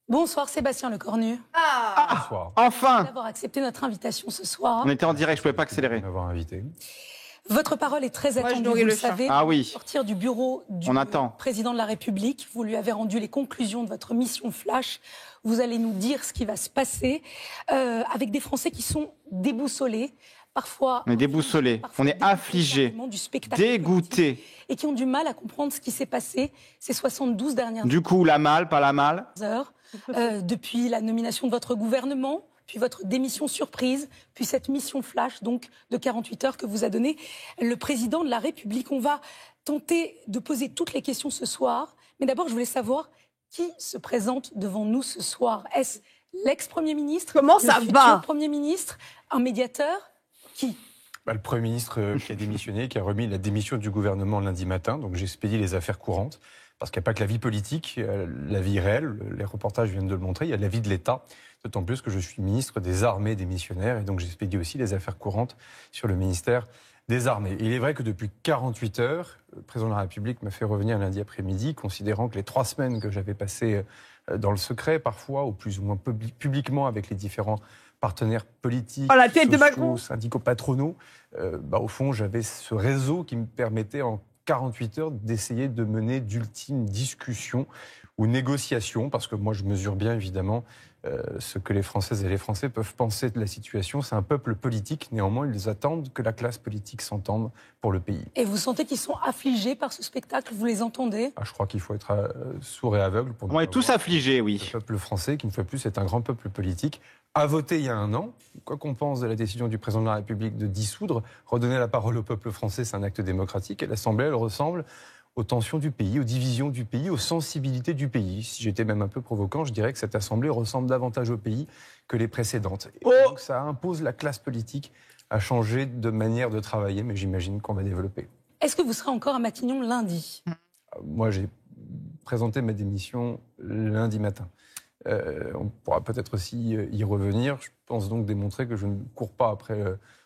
Bonsoir Sébastien Lecornu. Bonsoir. Enfin D'avoir accepté notre invitation ce soir. On était en direct, je ne pouvais pas accélérer. M'avoir invité. Votre parole est très attendue, vous le savez. Ah oui. Sortir du bureau du On attend. président de la République. Vous lui avez rendu les conclusions de votre mission flash. Vous allez nous dire ce qui va se passer avec des Français qui sont déboussolés. Parfois, On est déboussolés, on est affligés, dégoûtés. Et qui ont du mal à comprendre ce qui s'est passé ces 72 dernières Du coup, la malle, pas la malle. heures, depuis la nomination de votre gouvernement, puis votre démission surprise, puis cette mission flash donc de 48 heures que vous a donnée le président de la République. On va tenter de poser toutes les questions ce soir, mais d'abord je voulais savoir qui se présente devant nous ce soir. Est-ce l'ex-premier ministre? Comment ça le va futur Premier ministre? Un médiateur? Qui? Le Premier ministre qui a démissionné, qui a remis la démission du gouvernement lundi matin. Donc j'expédie les affaires courantes. Parce qu'il n'y a pas que la vie politique, la vie réelle, les reportages viennent de le montrer, il y a la vie de l'État. D'autant plus que je suis ministre des Armées démissionnaire et donc j'expédie aussi les affaires courantes sur le ministère des Armées. Et il est vrai que depuis 48 heures, le président de la République m'a fait revenir lundi après-midi, considérant que les 3 semaines que j'avais passées dans le secret, parfois, ou plus ou moins publiquement avec les différents partenaires politiques, la tête de sociaux, Macron. syndicaux, patronaux, au fond, j'avais ce réseau qui me permettait en 48 heures d'essayer de mener d'ultimes discussions ou négociations, parce que moi je mesure bien évidemment ce que les Françaises et les Français peuvent penser de la situation. C'est un peuple politique, néanmoins ils attendent que la classe politique s'entende pour le pays. Et vous sentez qu'ils sont affligés par ce spectacle? Vous les entendez? Je crois qu'il faut être sourd et aveugle pour On est tous affligés, oui. Le peuple français, qui une fois de plus est un grand peuple politique, a voté il y a 1 an. Quoi qu'on pense de la décision du président de la République de dissoudre, redonner la parole au peuple français, c'est un acte démocratique. Et l'Assemblée, elle ressemble aux tensions du pays, aux divisions du pays, aux sensibilités du pays. Si j'étais même un peu provocant, je dirais que cette Assemblée ressemble davantage au pays que les précédentes. Et donc ça impose la classe politique à changer de manière de travailler, mais j'imagine qu'on va développer. Est-ce que vous serez encore à Matignon lundi? Moi, j'ai présenté ma démission lundi matin. On pourra peut-être aussi y revenir. Je pense donc démontrer que je ne cours pas après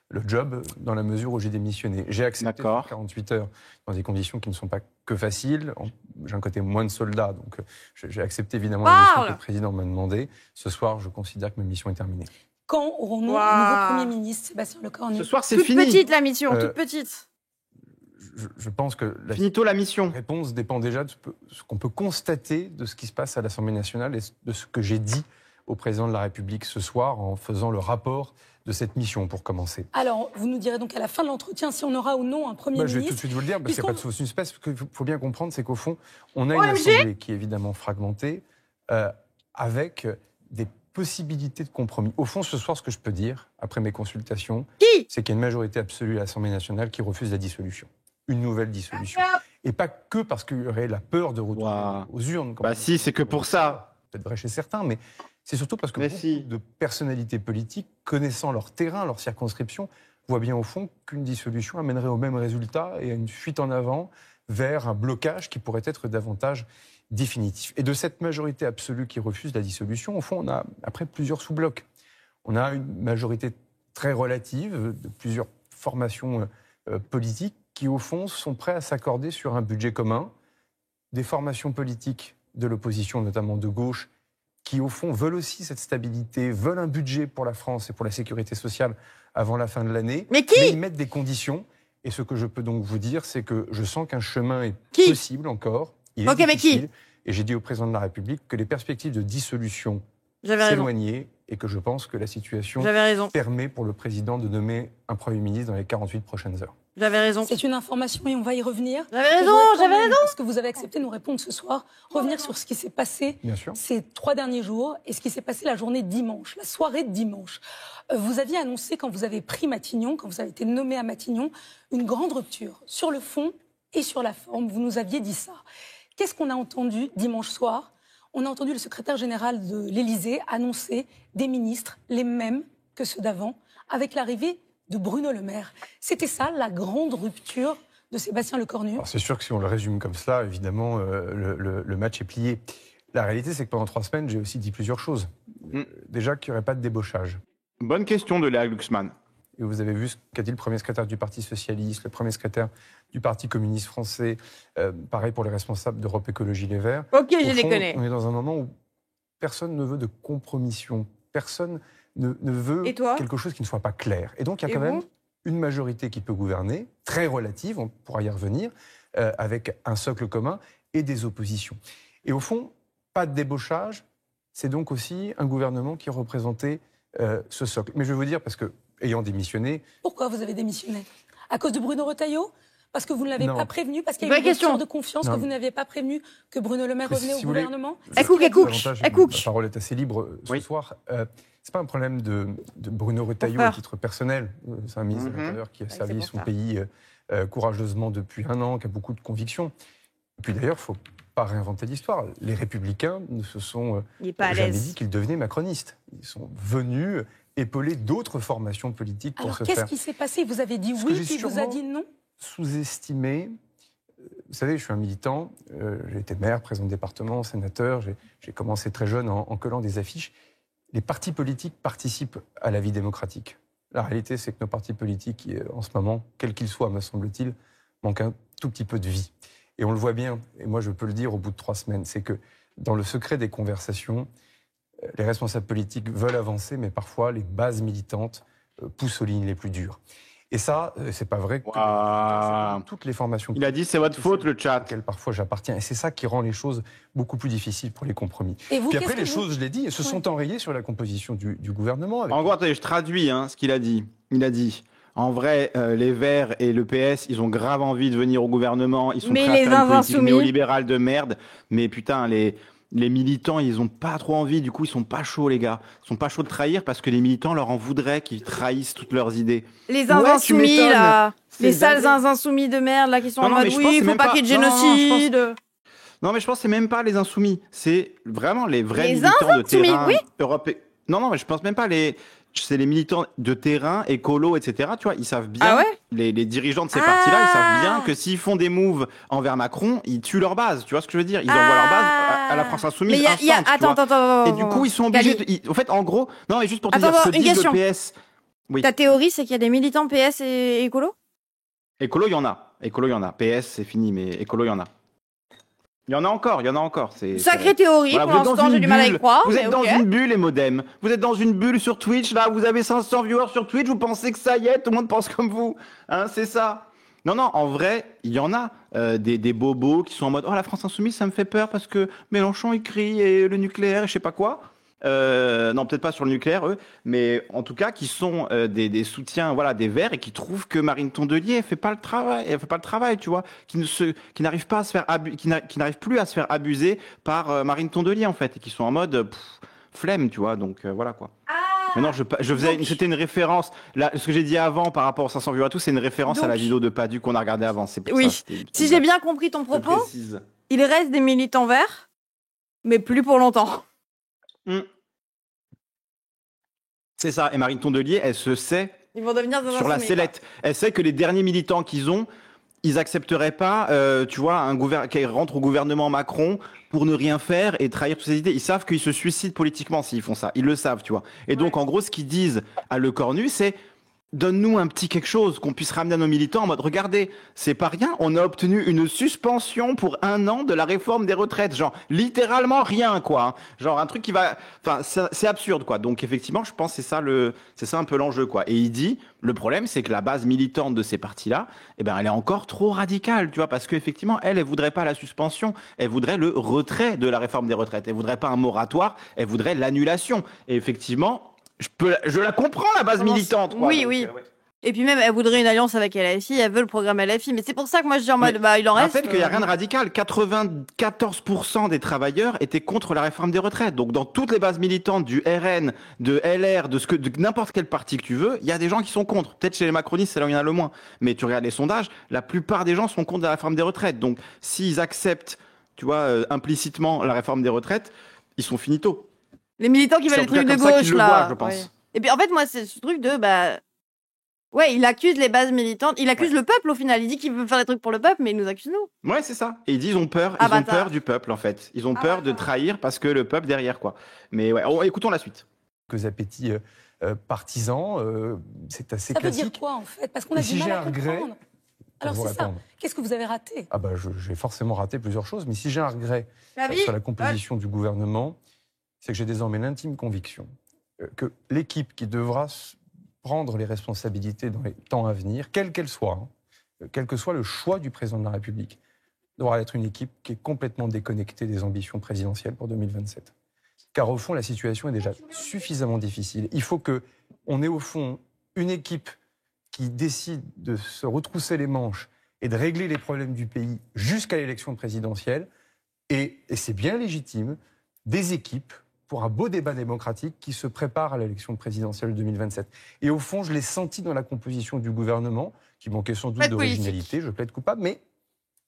le job dans la mesure où j'ai démissionné. J'ai accepté 48 heures dans des conditions qui ne sont pas que faciles. J'ai un côté moins de soldat, donc j'ai accepté évidemment la mission que le président m'a demandé. Ce soir, je considère que ma mission est terminée. Quand aurons-nous un nouveau Premier ministre, Sébastien Lecornu? Ce soir, c'est toute fini. Toute petite la mission, toute petite. Je pense que Finito la mission. La réponse dépend déjà de ce qu'on peut constater de ce qui se passe à l'Assemblée nationale et de ce que j'ai dit au président de la République ce soir en faisant le rapport de cette mission, pour commencer. Alors, vous nous direz donc à la fin de l'entretien si on aura ou non un Premier ministre. Je vais tout de suite vous le dire, parce qu'il n'y a pas de fausse suspense. Ce qu'il faut bien comprendre, c'est qu'au fond, on a une Assemblée qui est évidemment fragmentée, avec des possibilités de compromis. Au fond, ce soir, ce que je peux dire, après mes consultations, c'est qu'il y a une majorité absolue à l'Assemblée nationale qui refuse la dissolution. Une nouvelle dissolution. Et pas que parce qu'il y aurait la peur de retourner aux urnes. Si, c'est que pour ça. Peut-être vrai chez certains, mais c'est surtout parce que beaucoup de personnalités politiques, connaissant leur terrain, leur circonscription, voient bien au fond qu'une dissolution amènerait au même résultat et à une fuite en avant vers un blocage qui pourrait être davantage définitif. Et de cette majorité absolue qui refuse la dissolution, au fond, on a après plusieurs sous-blocs. On a une majorité très relative de plusieurs formations politiques qui, au fond, sont prêts à s'accorder sur un budget commun, des formations politiques de l'opposition, notamment de gauche, qui, au fond, veulent aussi cette stabilité, veulent un budget pour la France et pour la sécurité sociale avant la fin de l'année. Mais ils mettent des conditions. Et ce que je peux donc vous dire, c'est que je sens qu'un chemin est possible encore. Il est difficile. Et j'ai dit au président de la République que les perspectives de dissolution s'éloignaient et que je pense que la situation permet pour le président de nommer un Premier ministre dans les 48 prochaines heures. J'avais raison. C'est une information et on va y revenir. J'avais raison. Parce que vous avez accepté de nous répondre ce soir. Revenir sur ce qui s'est passé ces 3 derniers jours et ce qui s'est passé la journée de dimanche, la soirée de dimanche. Vous aviez annoncé, quand vous avez pris Matignon, quand vous avez été nommé à Matignon, une grande rupture sur le fond et sur la forme. Vous nous aviez dit ça. Qu'est-ce qu'on a entendu dimanche soir? On a entendu le secrétaire général de l'Élysée annoncer des ministres, les mêmes que ceux d'avant, avec l'arrivée de Bruno Le Maire. C'était ça, la grande rupture de Sébastien Lecornu? Alors c'est sûr que si on le résume comme cela, évidemment, le match est plié. La réalité, c'est que pendant 3 semaines, j'ai aussi dit plusieurs choses. Déjà qu'il n'y aurait pas de débauchage. Bonne question de Léa Glucksmann. Et vous avez vu ce qu'a dit le premier secrétaire du Parti Socialiste, le premier secrétaire du Parti Communiste Français, pareil pour les responsables d'Europe Écologie Les Verts. Ok, je les connais. On est dans un moment où personne ne veut de compromission. Personne ne veut quelque chose qui ne soit pas clair. Et donc, il y a quand même une majorité qui peut gouverner, très relative, on pourra y revenir, avec un socle commun et des oppositions. Et au fond, pas de débauchage, c'est donc aussi un gouvernement qui représentait ce socle. Mais je vais vous dire, parce que, ayant démissionné... Pourquoi vous avez démissionné? À cause de Bruno Retailleau? Parce que vous ne l'avez pas prévenu? Parce qu'il y a eu une question de confiance que vous n'aviez pas prévenu que Bruno Le Maire revenait au gouvernement? La parole est assez libre ce soir. C'est pas un problème de Bruno Retailleau à titre personnel. C'est un ministre de l'Intérieur qui a servi son pays courageusement depuis un an, qui a beaucoup de convictions. Et puis d'ailleurs, il ne faut pas réinventer l'histoire. Les Républicains ne se sont jamais dit qu'ils devenaient macronistes. Ils sont venus épauler d'autres formations politiques pour se faire. Alors qu'est-ce qui s'est passé? Vous avez dit oui, puis il vous a dit non? Sous-estimé. Vous savez, je suis un militant. J'ai été maire, président de département, sénateur. J'ai commencé très jeune en collant des affiches. Les partis politiques participent à la vie démocratique. La réalité, c'est que nos partis politiques, en ce moment, quels qu'ils soient, me semble-t-il, manquent un tout petit peu de vie. Et on le voit bien, et moi je peux le dire au bout de 3 semaines, c'est que dans le secret des conversations, les responsables politiques veulent avancer, mais parfois les bases militantes poussent aux lignes les plus dures. Et ça, c'est pas vrai que toutes les formations... Il a dit c'est votre faute, le chat. Auxquelles parfois j'appartiens. Et c'est ça qui rend les choses beaucoup plus difficiles pour les compromis. Et vous, puis après, les choses, je l'ai dit, se sont enrayées sur la composition du gouvernement. En gros, attendez, je traduis ce qu'il a dit. Il a dit, en vrai, les Verts et le PS, ils ont grave envie de venir au gouvernement. Ils sont prêts à faire une politique néolibérale de merde. Mais putain, les militants, ils ont pas trop envie, du coup, ils sont pas chauds, les gars. Ils sont pas chauds de trahir parce que les militants leur en voudraient qu'ils trahissent toutes leurs idées. Les insoumis, là. Les sales insoumis de merde, là, qui sont en mode, oui, il faut pas qu'il y ait de génocide. Non, mais je pense que c'est même pas les insoumis. C'est vraiment les vrais militants de terrain européens. Non, mais je pense même pas c'est les militants de terrain, écolo, etc. Tu vois, ils savent bien, les dirigeants de ces partis-là, ils savent bien que s'ils font des moves envers Macron, ils tuent leur base. Tu vois ce que je veux dire? Ils envoient leur base à la France Insoumise. Attends. Et du coup, ils sont obligés. En fait, en gros, non, mais juste pour te dire ce que dit le PS. Oui. Ta théorie, c'est qu'il y a des militants PS et écolo? Écolo, il y en a. PS, c'est fini, mais écolo, il y en a. Il y en a encore. Sacrée théorie, voilà, pour l'instant, j'ai du mal à y croire. Vous êtes dans une bulle, les modems. Vous êtes dans une bulle sur Twitch, là, vous avez 500 viewers sur Twitch, vous pensez que ça y est, tout le monde pense comme vous. Hein, c'est ça. Non, en vrai, il y en a des bobos qui sont en mode « Oh, la France Insoumise, ça me fait peur parce que Mélenchon, il crie, et le nucléaire, et je sais pas quoi. » Non, peut-être pas sur le nucléaire, eux, mais en tout cas, qui sont des soutiens, voilà, des Verts et qui trouvent que Marine Tondelier, elle fait pas le travail, tu vois, qui n'arrive pas à se faire qui n'arrive plus à se faire abuser par Marine Tondelier en fait, et qui sont en mode flemme, tu vois, donc voilà quoi. Maintenant, c'était une référence. Là, ce que j'ai dit avant par rapport aux 500 vues à tous, c'est une référence à la vidéo de Padu qu'on a regardé avant. C'est pour ça, si j'ai bien compris ton propos, il reste des militants verts, mais plus pour longtemps. C'est ça. Et Marine Tondelier, elle se sait ils vont devenir sur la sellette. Elle sait que les derniers militants qu'ils ont, ils accepteraient pas, tu vois, qu'elle rentre au gouvernement Macron pour ne rien faire et trahir toutes ses idées. Ils savent qu'ils se suicident politiquement s'ils font ça. Ils le savent, tu vois. Et donc, en gros, ce qu'ils disent à Le Cornu, c'est donne-nous un petit quelque chose qu'on puisse ramener à nos militants en mode regardez, c'est pas rien, on a obtenu une suspension pour 1 an de la réforme des retraites, genre littéralement rien quoi, hein. Genre un truc qui va, enfin c'est absurde quoi. Donc effectivement, je pense que c'est ça un peu l'enjeu quoi. Et il dit le problème c'est que la base militante de ces partis-là, eh ben elle est encore trop radicale, tu vois, parce qu'effectivement elle voudrait pas la suspension, elle voudrait le retrait de la réforme des retraites, elle voudrait pas un moratoire, elle voudrait l'annulation. Et effectivement je la comprends, la base militante. Quoi. Oui. Et puis même, elle voudrait une alliance avec LFI, elle veut le programme LFI. Mais c'est pour ça que moi je dis en mode, il en reste. En fait, qu'il n'y a rien de radical. 94% des travailleurs étaient contre la réforme des retraites. Donc dans toutes les bases militantes du RN, de LR, de n'importe quel parti que tu veux, il y a des gens qui sont contre. Peut-être chez les macronistes, c'est là où il y en a le moins. Mais tu regardes les sondages, la plupart des gens sont contre la réforme des retraites. Donc s'ils acceptent, tu vois, implicitement la réforme des retraites, ils sont finito. Les militants qui veulent les trucs de gauche, là. Je pense. Ouais. Et puis, en fait, moi, c'est ce truc de, il accuse les bases militantes. Il accuse le peuple, au final. Il dit qu'il veut faire des trucs pour le peuple, mais il nous accuse, nous. Ouais, c'est ça. Et ils disent, ils ont peur du peuple, en fait. Ils ont peur de trahir parce que le peuple derrière, quoi. Mais ouais, écoutons la suite. Quelques appétits partisans, c'est assez classique. Ça veut dire quoi, en fait? Parce qu'on a du mal à comprendre. Alors c'est ça. Qu'est-ce que vous avez raté? J'ai forcément raté plusieurs choses, mais si j'ai un regret sur la composition du gouvernement, c'est que j'ai désormais l'intime conviction que l'équipe qui devra prendre les responsabilités dans les temps à venir, quelle qu'elle soit, quel que soit le choix du président de la République, devra être une équipe qui est complètement déconnectée des ambitions présidentielles pour 2027. Car au fond, la situation est déjà suffisamment difficile. Il faut qu'on ait au fond une équipe qui décide de se retrousser les manches et de régler les problèmes du pays jusqu'à l'élection présidentielle. Et c'est bien légitime, des équipes pour un beau débat démocratique qui se prépare à l'élection présidentielle de 2027. Et au fond, je l'ai senti dans la composition du gouvernement, qui manquait sans doute d'originalité, je plaide coupable, mais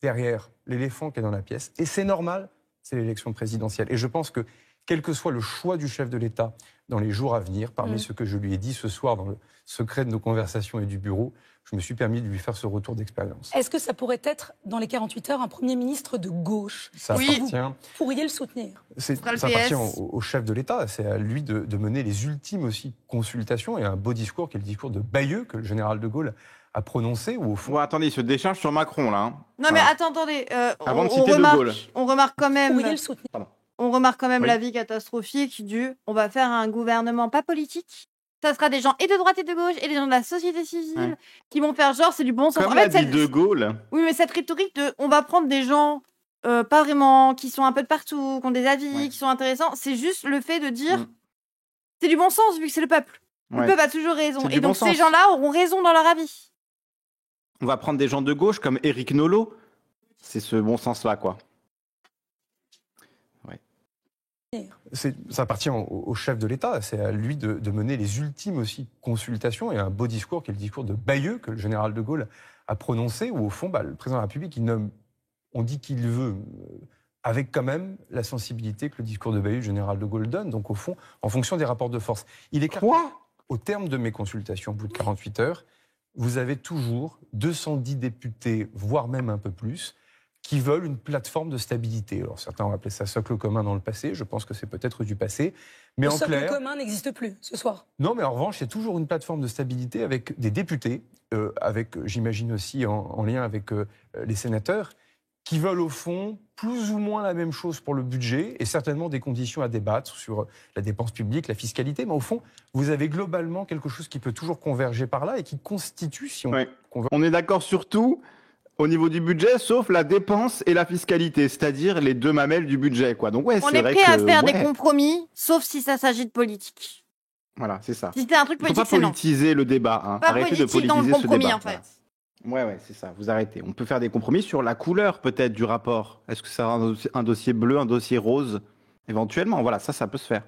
derrière, l'éléphant qui est dans la pièce, et c'est normal, c'est l'élection présidentielle. Et je pense que, quel que soit le choix du chef de l'État dans les jours à venir, parmi ce que je lui ai dit ce soir dans le secret de nos conversations et du bureau, je me suis permis de lui faire ce retour d'expérience. Est-ce que ça pourrait être, dans les 48 heures, un Premier ministre de gauche? Ça appartient. Vous pourriez le soutenir? Ça appartient au chef de l'État. C'est à lui de mener les ultimes aussi consultations et un beau discours qui est le discours de Bayeux que le général de Gaulle a prononcé. Ou au fond... attendez, il se décharge sur Macron, là. Non, mais attendez. Avant de citer de Gaulle. On remarque quand même... Vous pourriez le soutenir? On remarque quand même l'avis catastrophique du « on va faire un gouvernement pas politique ». Ça sera des gens et de droite et de gauche et des gens de la société civile qui vont faire genre c'est du bon sens. Comme l'a dit de Gaulle. Oui, mais cette rhétorique de on va prendre des gens pas vraiment, qui sont un peu de partout, qui ont des avis, qui sont intéressants, c'est juste le fait de dire c'est du bon sens vu que c'est le peuple. Le peuple a toujours raison. Et donc ces gens-là auront raison dans leur avis. On va prendre des gens de gauche comme Éric Nolot. C'est ce bon sens-là, quoi. Ça appartient au chef de l'État, c'est à lui de mener les ultimes aussi consultations et un beau discours qui est le discours de Bayeux que le général de Gaulle a prononcé, où au fond, le président de la République, il nomme, on dit qu'il veut, avec quand même la sensibilité que le discours de Bayeux, le général de Gaulle donne, donc au fond, en fonction des rapports de force. Il est clair, au terme de mes consultations, au bout de 48 heures, vous avez toujours 210 députés, voire même un peu plus, qui veulent une plateforme de stabilité. Alors certains ont appelé ça socle commun dans le passé, je pense que c'est peut-être du passé. Mais le socle commun n'existe plus ce soir. Non, mais en revanche, il y a toujours une plateforme de stabilité avec des députés, j'imagine aussi en lien avec les sénateurs, qui veulent au fond plus ou moins la même chose pour le budget et certainement des conditions à débattre sur la dépense publique, la fiscalité. Mais au fond, vous avez globalement quelque chose qui peut toujours converger par là et qui constitue, si on... On est d'accord sur tout au niveau du budget, sauf la dépense et la fiscalité, c'est-à-dire les deux mamelles du budget, quoi. Donc on est prêt à faire des compromis, sauf si ça s'agit de politique. Voilà, c'est ça. Si c'était un truc politique, c'est non. Il ne faut pas politiser le débat. Hein. Arrêtez de politiser dans le compromis, ce débat. En fait. Ouais, c'est ça. Vous arrêtez. On peut faire des compromis sur la couleur, peut-être, du rapport. Est-ce que ça sera un dossier bleu, un dossier rose, éventuellement? Voilà, ça peut se faire.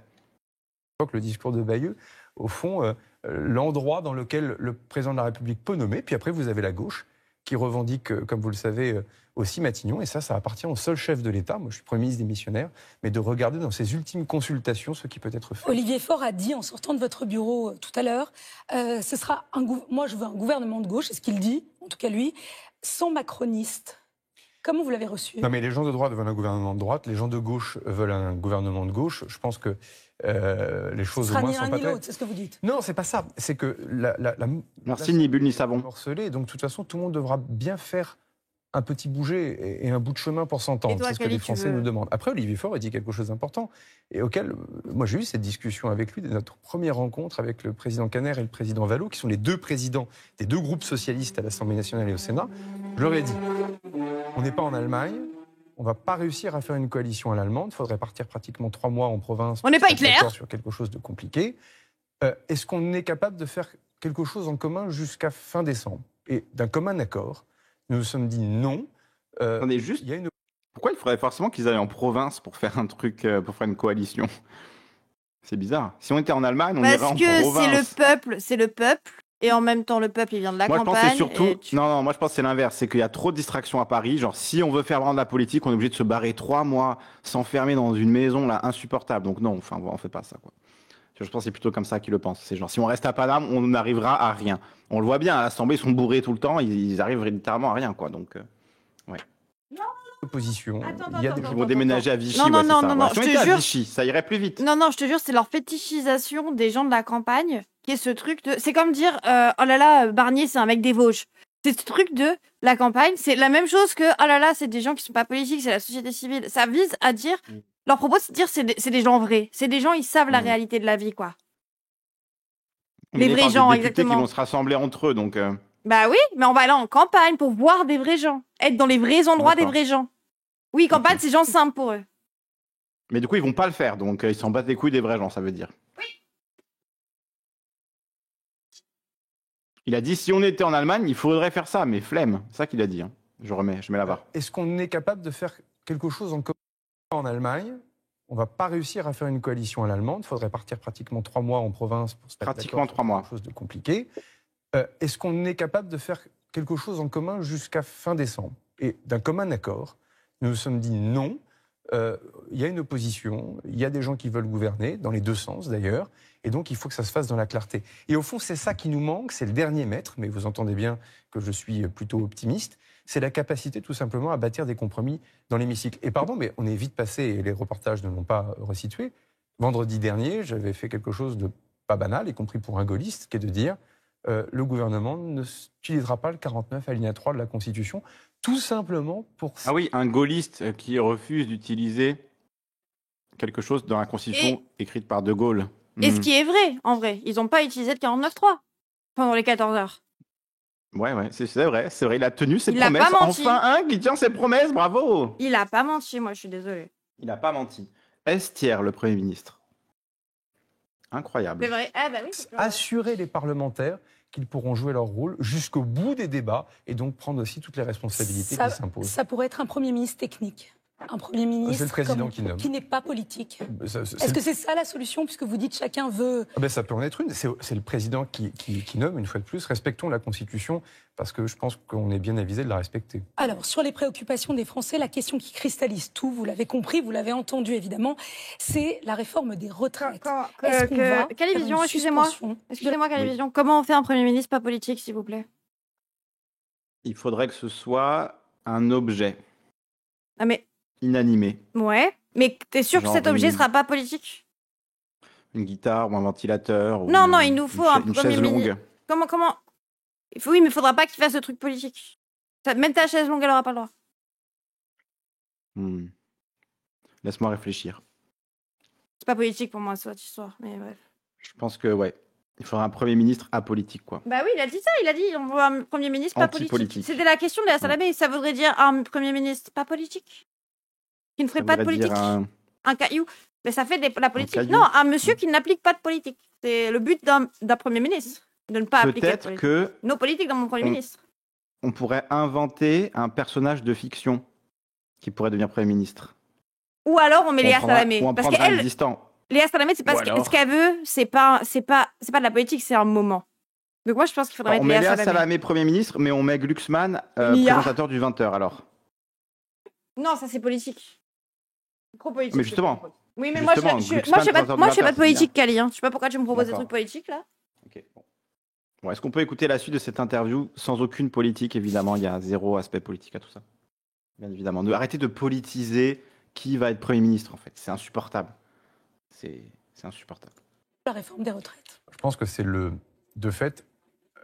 Le discours de Bayeux, au fond, l'endroit dans lequel le président de la République peut nommer, puis après, vous avez la gauche, qui revendique, comme vous le savez, aussi Matignon. Et ça appartient au seul chef de l'État, moi je suis Premier ministre démissionnaire, mais de regarder dans ses ultimes consultations ce qui peut être fait. Olivier Faure a dit en sortant de votre bureau tout à l'heure, moi je veux un gouvernement de gauche, c'est ce qu'il dit, en tout cas lui, sans macroniste. Comment vous l'avez reçu? Non mais les gens de droite veulent un gouvernement de droite, les gens de gauche veulent un gouvernement de gauche. Je pense que les choses au moins sont pas claires. C'est ce que vous dites. Non, c'est pas ça. C'est que merci ni bulle ni savon. Morcelé, donc de toute façon tout le monde devra bien faire un petit bouger et un bout de chemin pour s'entendre. C'est ce que les Français nous demandent. Après, Olivier Faure a dit quelque chose d'important et auquel moi j'ai eu cette discussion avec lui dès notre première rencontre avec le président Caner et le président Vallaud, qui sont les deux présidents des deux groupes socialistes à l'Assemblée nationale et au Sénat. Je leur ai dit, on n'est pas en Allemagne. On ne va pas réussir à faire une coalition à l'allemande. Il faudrait partir pratiquement 3 mois en province. On n'est pas Hitler sur quelque chose de compliqué. Est-ce qu'on est capable de faire quelque chose en commun jusqu'à fin décembre? Et d'un commun accord, nous nous sommes dit non. Attendez, juste, pourquoi il faudrait forcément qu'ils aillent en province pour faire un truc, pour faire une coalition? C'est bizarre. Si on était en Allemagne, on irait en province. Parce que c'est le peuple. Et en même temps, le peuple, il vient de la campagne. Moi, je pense surtout... Non, moi, je pense que c'est l'inverse. C'est qu'il y a trop de distractions à Paris. Genre, si on veut faire vraiment de la politique, on est obligé de se barrer 3 mois, s'enfermer dans une maison, là, insupportable. Donc non, enfin, on fait pas ça, quoi. Je pense que c'est plutôt comme ça qu'ils le pensent. C'est genre, si on reste à Paname, on n'arrivera à rien. On le voit bien, à l'Assemblée, ils sont bourrés tout le temps. Ils arrivent littéralement à rien, quoi. Donc, ouais. Non. Opposition. Ils vont déménager à Vichy. Non, je te jure. Vichy, ça irait plus vite. Non, je te jure, c'est leur fétichisation des gens de la campagne qui est ce truc de. C'est comme dire, oh là là, Barnier, c'est un mec des Vosges. C'est ce truc de la campagne. C'est la même chose que, oh là là, c'est des gens qui sont pas politiques, c'est la société civile. Ça vise à dire, Leur propos, c'est de dire c'est des gens vrais. C'est des gens, ils savent la réalité de la vie, quoi. Les vrais gens, exactement. Qui vont se rassembler entre eux, donc... Bah oui, mais on va aller en campagne pour voir des vrais gens. Être dans les vrais endroits des vrais gens. Oui, campagne, c'est gens simples pour eux. Mais du coup, ils vont pas le faire, donc ils s'en battent les couilles des vrais gens, ça veut dire. Oui. Il a dit, si on était en Allemagne, il faudrait faire ça, mais flemme. C'est ça qu'il a dit. Hein. Je mets la barre. Est-ce qu'on est capable de faire quelque chose en commun en Allemagne? On va pas réussir à faire une coalition à l'allemande. Il faudrait partir pratiquement 3 mois en province pour se mettre pratiquement 3 mois. Quelque chose de compliqué. Est-ce qu'on est capable de faire quelque chose en commun jusqu'à fin décembre? Et d'un commun accord, nous nous sommes dit non. Il y a une opposition, il y a des gens qui veulent gouverner, dans les deux sens d'ailleurs, et donc il faut que ça se fasse dans la clarté. Et au fond, c'est ça qui nous manque, c'est le dernier mètre, mais vous entendez bien que je suis plutôt optimiste, c'est la capacité tout simplement à bâtir des compromis dans l'hémicycle. Et pardon, mais on est vite passé, et les reportages ne l'ont pas resitué. Vendredi dernier, j'avais fait quelque chose de pas banal, y compris pour un gaulliste, qui est de dire le gouvernement n'utilisera pas le 49 alinéa 3 de la Constitution, tout simplement pour... Ah oui, un gaulliste qui refuse d'utiliser quelque chose dans la Constitution écrite par De Gaulle. Et ce qui est vrai, en vrai. Ils n'ont pas utilisé le 49.3 pendant les 14 heures. Ouais, c'est vrai. Il a tenu ses promesses. Enfin un qui tient ses promesses, bravo. Il a pas menti, moi je suis désolée. Il a pas menti. Estière, le Premier ministre. Incroyable. C'est vrai. Ah bah oui, assurer les parlementaires qu'ils pourront jouer leur rôle jusqu'au bout des débats et donc prendre aussi toutes les responsabilités qui s'imposent. Ça pourrait être un Premier ministre technique. Un Premier ministre le président qui n'est pas politique. Est-ce que c'est ça la solution, puisque vous dites chacun veut... Ça peut en être une. C'est le président qui nomme, une fois de plus. Respectons la Constitution, parce que je pense qu'on est bien avisé de la respecter. Alors, sur les préoccupations des Français, la question qui cristallise tout, vous l'avez compris, vous l'avez entendu évidemment, c'est la réforme des retraites. Quelle vision, excusez-moi, quelle vision? Comment on fait un Premier ministre pas politique, s'il vous plaît? Il faudrait que ce soit un objet. Ah mais... inanimé. Ouais, mais t'es sûr que cet objet sera pas politique? Une guitare ou un ventilateur? Non, il nous faut un Premier ministre. Comment Oui, mais il faudra pas qu'il fasse ce truc politique. Même ta chaise longue, elle aura pas le droit. Laisse-moi réfléchir. C'est pas politique pour moi, cette histoire, mais bref. Je pense que, il faudra un Premier ministre apolitique, quoi. Bah oui, il a dit ça, on veut un Premier ministre pas politique. C'était la question de la Salamé, ça voudrait dire un Premier ministre pas politique? Qui ne ferait pas de politique. Un caillou. Mais ça fait la politique. Non, un monsieur qui n'applique pas de politique. C'est le but d'un Premier ministre, de ne pas appliquer de politique. Que nos politiques dans mon Premier ministre. On pourrait inventer un personnage de fiction qui pourrait devenir Premier ministre. Ou alors on met Léa Salamé. Parce qu'elle, Léa Salamé, c'est pas ce qu'elle veut, c'est pas de la politique, c'est un moment. Donc moi je pense qu'il faudrait mettre Léa Salamé. On met Léa Salamé Premier ministre, mais on met Glucksmann présentateur du 20h alors. Non, ça c'est politique. Trop politique. Mais justement. Oui, mais moi je fais pas de politique, Kali. Je sais pas pourquoi tu me proposes des trucs politiques là. Ok. Bon, est-ce qu'on peut écouter la suite de cette interview sans aucune politique? Évidemment, il y a zéro aspect politique à tout ça. Bien évidemment. Arrêtez de politiser qui va être Premier ministre en fait. C'est insupportable. C'est insupportable. La réforme des retraites. Je pense que c'est de fait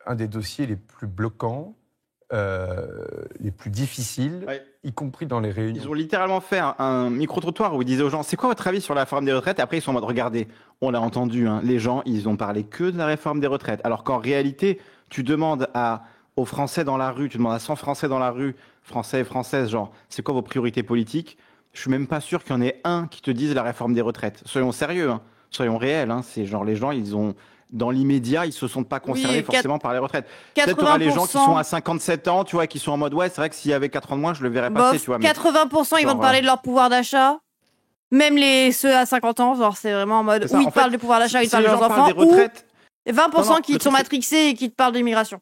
un des dossiers les plus bloquants, les plus difficiles, y compris dans les réunions. Ils ont littéralement fait un micro-trottoir où ils disaient aux gens, c'est quoi votre avis sur la réforme des retraites? Et après, ils sont en mode, regardez, on l'a entendu, les gens, ils ont parlé que de la réforme des retraites. Alors qu'en réalité, tu demandes aux Français dans la rue, tu demandes à 100 Français dans la rue, Français et Françaises, genre, c'est quoi vos priorités politiques? Je suis même pas sûr qu'il y en ait un qui te dise la réforme des retraites. Soyons sérieux, soyons réels. C'est genre, les gens, ils ont... Dans l'immédiat, ils se sont pas concernés forcément par les retraites. Peut-être aura les gens qui sont à 57 ans, tu vois, qui sont en mode c'est vrai que s'il y avait 4 ans de moins, je le verrais passer, tu vois. 80%, ils vont te parler de leur pouvoir d'achat. Même ceux à 50 ans, genre c'est vraiment en mode où ils te parlent du pouvoir d'achat, ils te parlent de leurs enfants. Ou 20% qui sont matrixés et qui te parlent d'immigration.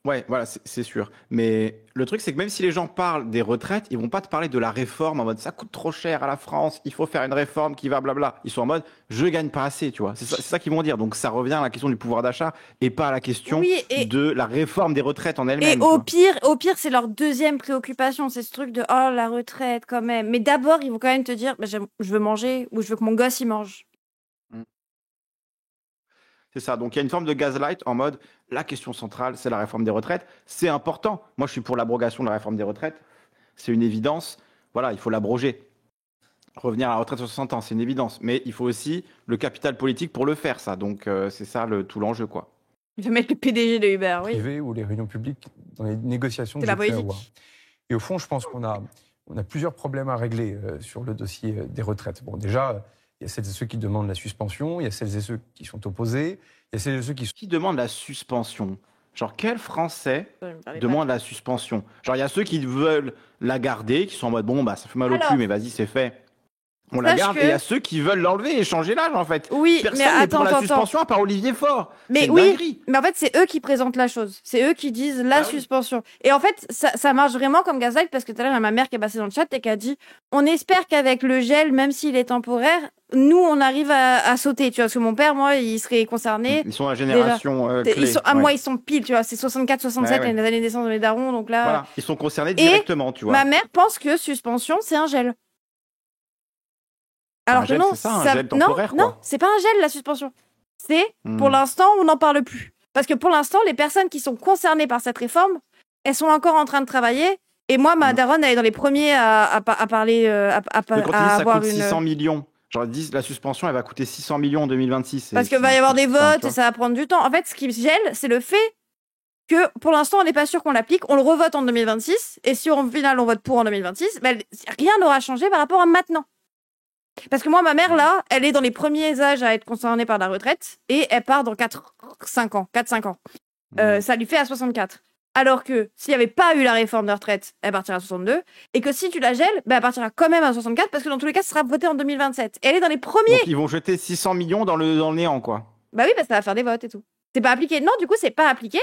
Ouais, voilà, c'est sûr. Mais le truc, c'est que même si les gens parlent des retraites, ils vont pas te parler de la réforme en mode ça coûte trop cher à la France, il faut faire une réforme qui va blabla. Ils sont en mode je gagne pas assez, tu vois. C'est ça qu'ils vont dire. Donc ça revient à la question du pouvoir d'achat et pas à la question de la réforme des retraites en elle-même. Et au pire, c'est leur deuxième préoccupation, c'est ce truc de la retraite quand même. Mais d'abord, ils vont quand même te dire je veux manger ou je veux que mon gosse y mange. C'est ça. Donc il y a une forme de gaslight en mode la question centrale, c'est la réforme des retraites. C'est important. Moi, je suis pour l'abrogation de la réforme des retraites. C'est une évidence. Voilà, il faut l'abroger. revenir à la retraite sur 60 ans, c'est une évidence. Mais il faut aussi le capital politique pour le faire, ça. Donc, c'est ça tout l'enjeu, quoi. Il va mettre le PDG de Uber, oui. Privé ou les réunions publiques dans les négociations que j'ai pu avoir. Et au fond, je pense qu'on a plusieurs problèmes à régler sur le dossier des retraites. Bon, déjà, il y a celles et ceux qui demandent la suspension, il y a celles et ceux qui sont opposés, il y a celles et ceux qui demandent la suspension. Genre, quel Français demande la suspension? Genre, il y a ceux qui veulent la garder, qui sont en mode, bon, bah, ça fait mal au cul, mais vas-y, c'est fait. On la garde. Et il y a ceux qui veulent l'enlever et changer l'âge, en fait. Oui, personne mais n'est pour la suspension à part Olivier Faure. Mais oui, mais en fait, c'est eux qui présentent la chose. C'est eux qui disent la suspension. Et en fait, ça marche vraiment comme gaslight, parce que tout à l'heure, il y a ma mère qui est passée dans le chat et qui a dit, on espère qu'avec le gel, même s'il est temporaire, nous, on arrive à sauter. Tu vois, parce que mon père, moi, il serait concerné. Ils sont la génération clé. Moi, ils sont pile, tu vois. C'est 64, 67, les années de naissance de mes darons. Donc là. Voilà, ils sont concernés directement, tu vois. Ma mère pense que suspension, c'est un gel. Alors que non, c'est ça, un gel temporaire, non, c'est pas un gel, la suspension. C'est, pour l'instant, on n'en parle plus. Parce que pour l'instant, les personnes qui sont concernées par cette réforme, elles sont encore en train de travailler. Et moi, ma daronne, elle est dans les premiers à parler, à avoir une... 600 millions. Genre, ils disent la suspension, elle va coûter 600 millions en 2026. Parce qu'il va y avoir des votes et ça va prendre du temps. En fait, ce qui gèle, c'est le fait que, pour l'instant, on n'est pas sûr qu'on l'applique. On le revote en 2026. Et si, au final, on vote pour en 2026, ben, rien n'aura changé par rapport à maintenant. Parce que moi, ma mère, là, elle est dans les premiers âges à être concernée par la retraite et elle part dans 4-5 ans. Ça lui fait à 64. Alors que s'il n'y avait pas eu la réforme de retraite, elle partira à 62. Et que si tu la gèles, elle partira quand même à 64 parce que dans tous les cas, ça sera voté en 2027. Et elle est dans les premiers. Donc ils vont jeter 600 millions dans le néant, quoi. Bah oui, parce que ça va faire des votes et tout. C'est pas appliqué. Non, du coup, c'est pas appliqué.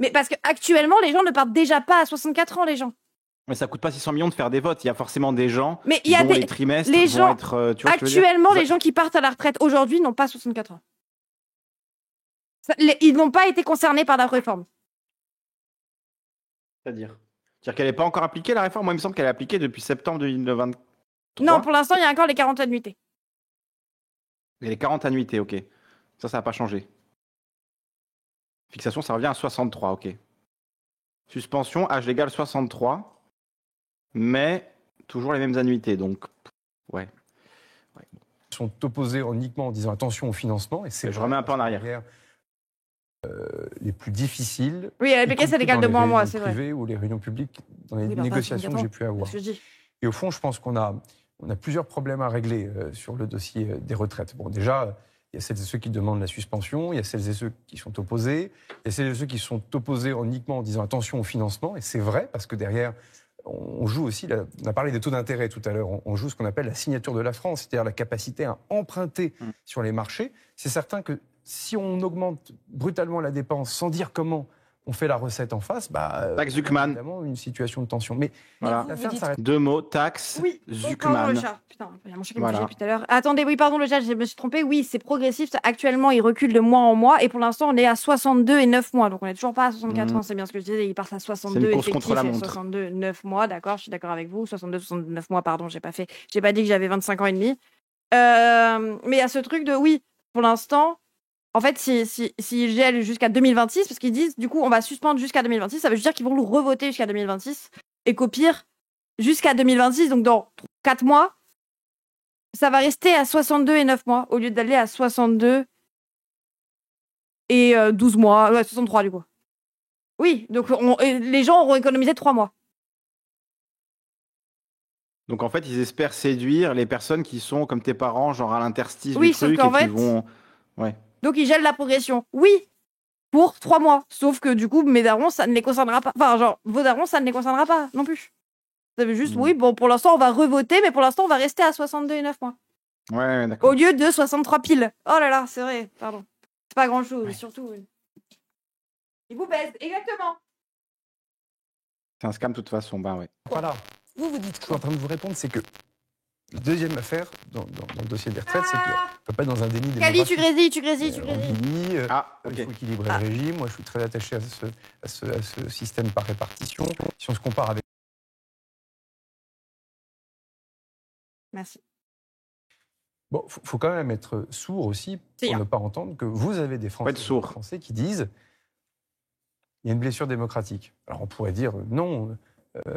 Mais parce qu'actuellement, les gens ne partent déjà pas à 64 ans, les gens. Mais ça coûte pas 600 millions de faire des votes. Il y a forcément des gens mais il y a dont les trimestres les gens, vont être... tu vois actuellement, les gens qui partent à la retraite aujourd'hui n'ont pas 64 ans. Ils n'ont pas été concernés par la réforme. C'est-à-dire qu'elle n'est pas encore appliquée, la réforme? Moi, il me semble qu'elle est appliquée depuis septembre 2023. Non, pour l'instant, il y a encore les 40 annuités. Et les 40 annuités, ok. Ça n'a pas changé. Fixation, ça revient à 63, ok. Suspension, âge légal 63. Mais toujours les mêmes annuités, donc ouais. Ils sont opposés uniquement en disant attention au financement. Et c'est je remets un peu en arrière. Les plus difficiles. Oui, à l'APK, c'est légal de mois en mois, c'est vrai. Privées ou les réunions publiques dans les négociations que j'ai pu avoir. Et au fond, je pense qu'on a plusieurs problèmes à régler sur le dossier des retraites. Bon, déjà, il y a celles et ceux qui demandent la suspension, il y a celles et ceux qui sont opposés, il y a celles et ceux qui sont opposés uniquement en disant attention au financement. Et c'est vrai, parce que derrière, on joue aussi, on a parlé des taux d'intérêt tout à l'heure, on joue ce qu'on appelle la signature de la France, c'est-à-dire la capacité à emprunter sur les marchés. C'est certain que si on augmente brutalement la dépense sans dire comment on fait la recette en face, taxe Zuckman. Évidemment une situation de tension. Mais voilà. Deux mots, taxe Zuckman. Putain, il y a mon chat qui m'a bougé depuis tout à l'heure. Attendez, oui, pardon, le chat, je me suis trompée. Oui, c'est progressif. Actuellement, il recule de mois en mois. Et pour l'instant, on est à 62 et 9 mois. Donc, on n'est toujours pas à 64 ans. C'est bien ce que je disais. Il part à 62 effectifs et 62, 9 mois. D'accord, je suis d'accord avec vous. 62, 69 mois, pardon, j'ai pas dit que j'avais 25 ans et demi. Mais il y a ce truc de, oui, pour l'instant... En fait, s'ils gèlent jusqu'à 2026, parce qu'ils disent, du coup, on va suspendre jusqu'à 2026, ça veut dire qu'ils vont le revoter jusqu'à 2026, et qu'au pire, jusqu'à 2026, donc dans 4 mois, ça va rester à 62 et 9 mois, au lieu d'aller à 62 et 12 mois, 63 du coup. Oui, donc les gens auront économisé 3 mois. Donc en fait, ils espèrent séduire les personnes qui sont comme tes parents, genre à l'interstice du truc, et qui vont... Ouais. Donc, ils gèlent la progression. Oui, pour 3 mois. Sauf que, du coup, mes darons, ça ne les concernera pas. Enfin, genre, vos darons, ça ne les concernera pas non plus. Ça veut juste, oui, bon, pour l'instant, on va revoter, mais pour l'instant, on va rester à 62 et 9 mois. Ouais, d'accord. Au lieu de 63 piles. Oh là là, c'est vrai, pardon. C'est pas grand-chose, surtout. Ils vous baissent, exactement. C'est un scam, de toute façon, ouais. Voilà. Vous dites quoi? Je suis en train de vous répondre, c'est que la deuxième affaire dans le dossier des retraites, c'est qu'il ne peut pas dans un déni démographique. Cali, tu grésilles. Il faut équilibrer le régime. Moi, je suis très attaché à ce système par répartition. Si on se compare avec... Merci. Bon, faut quand même être sourd aussi pour ne pas entendre que vous avez des Français qui disent il y a une blessure démocratique. Alors, on pourrait dire non.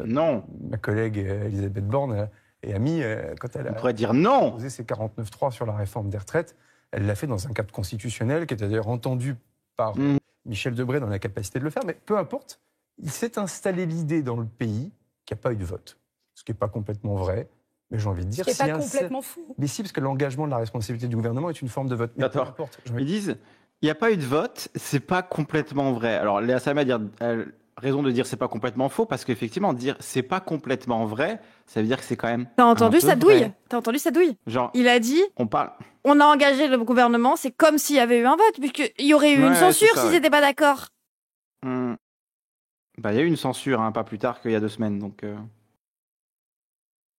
Non. Ma collègue Elisabeth Borne Et Ami, quand elle On pourrait dire non. posé ses 49.3 sur la réforme des retraites, elle l'a fait dans un cadre constitutionnel qui était d'ailleurs entendu par Michel Debré dans la capacité de le faire. Mais peu importe, il s'est installé l'idée dans le pays qu'il n'y a pas eu de vote. Ce qui n'est pas complètement vrai. Mais j'ai envie de dire... Ce qui n'est pas complètement fou. Mais si, parce que l'engagement de la responsabilité du gouvernement est une forme de vote. Mais peu importe. Ils disent, il n'y a pas eu de vote, c'est pas complètement vrai. Alors Léa Salamé a raison de dire c'est pas complètement faux, parce qu'effectivement, dire c'est pas complètement vrai, ça veut dire que c'est quand même. T'as entendu sa douille? T'as entendu sa douille? Genre, il a dit on a engagé le gouvernement, c'est comme s'il y avait eu un vote, puisqu'il y aurait eu une censure s'ils n'étaient pas d'accord. Bah, il y a eu une censure, hein, pas plus tard qu'il y a 2 semaines, donc.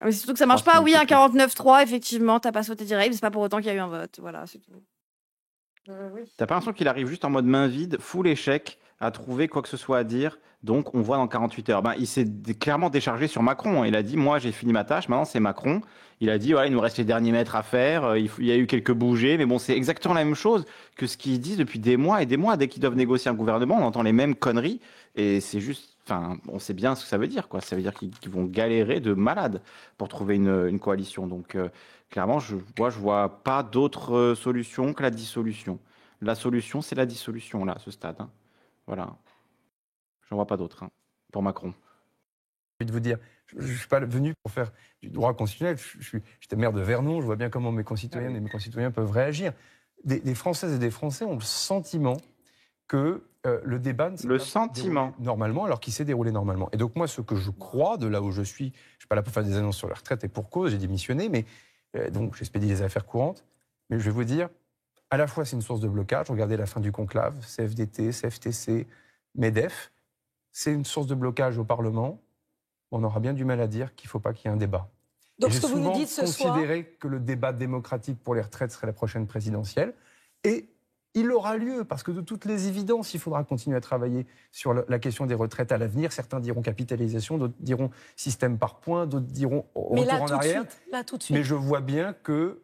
Mais c'est surtout que ça marche pas. Oui, un 49.3, effectivement, t'as pas sauté direct, mais c'est pas pour autant qu'il y a eu un vote. Voilà, c'est tout. Oui. T'as pas l'impression qu'il arrive juste en mode main vide, full échec, à trouver quoi que ce soit à dire. Donc, on voit dans 48 heures. Ben, il s'est clairement déchargé sur Macron. Il a dit, moi, j'ai fini ma tâche, maintenant, c'est Macron. Il a dit, voilà, il nous reste les derniers mètres à faire. Il y a eu quelques bougées, mais bon, c'est exactement la même chose que ce qu'ils disent depuis des mois et des mois. Dès qu'ils doivent négocier un gouvernement, on entend les mêmes conneries. Et c'est juste, enfin, on sait bien ce que ça veut dire, quoi. Ça veut dire qu'ils vont galérer de malade pour trouver une coalition. Donc, clairement, je vois pas d'autre solution que la dissolution. La solution, c'est la dissolution, là, à ce stade. Hein. Voilà. J'en vois pas d'autre, hein, pour Macron. J'ai envie de vous dire, je ne suis pas venu pour faire du droit constitutionnel. J'étais maire de Vernon, je vois bien comment mes concitoyennes et mes concitoyens peuvent réagir. Des Françaises et des Français ont le sentiment que le débat ne s'est pas déroulé normalement, alors qu'il s'est déroulé normalement. Et donc moi, ce que je crois, de là où je suis pas là pour faire des annonces sur la retraite et pour cause, j'ai démissionné, mais donc j'expédie les affaires courantes. Mais je vais vous dire, à la fois c'est une source de blocage, regardez la fin du conclave, CFDT, CFTC, MEDEF, c'est une source de blocage au Parlement. On aura bien du mal à dire qu'il ne faut pas qu'il y ait un débat. Donc ce que vous nous dites ce soir... J'ai souvent considéré que le débat démocratique pour les retraites serait la prochaine présidentielle. Et il aura lieu, parce que de toutes les évidences, il faudra continuer à travailler sur la question des retraites à l'avenir. Certains diront capitalisation, d'autres diront système par points, d'autres diront retour en arrière. Là, tout de suite. Mais je vois bien que,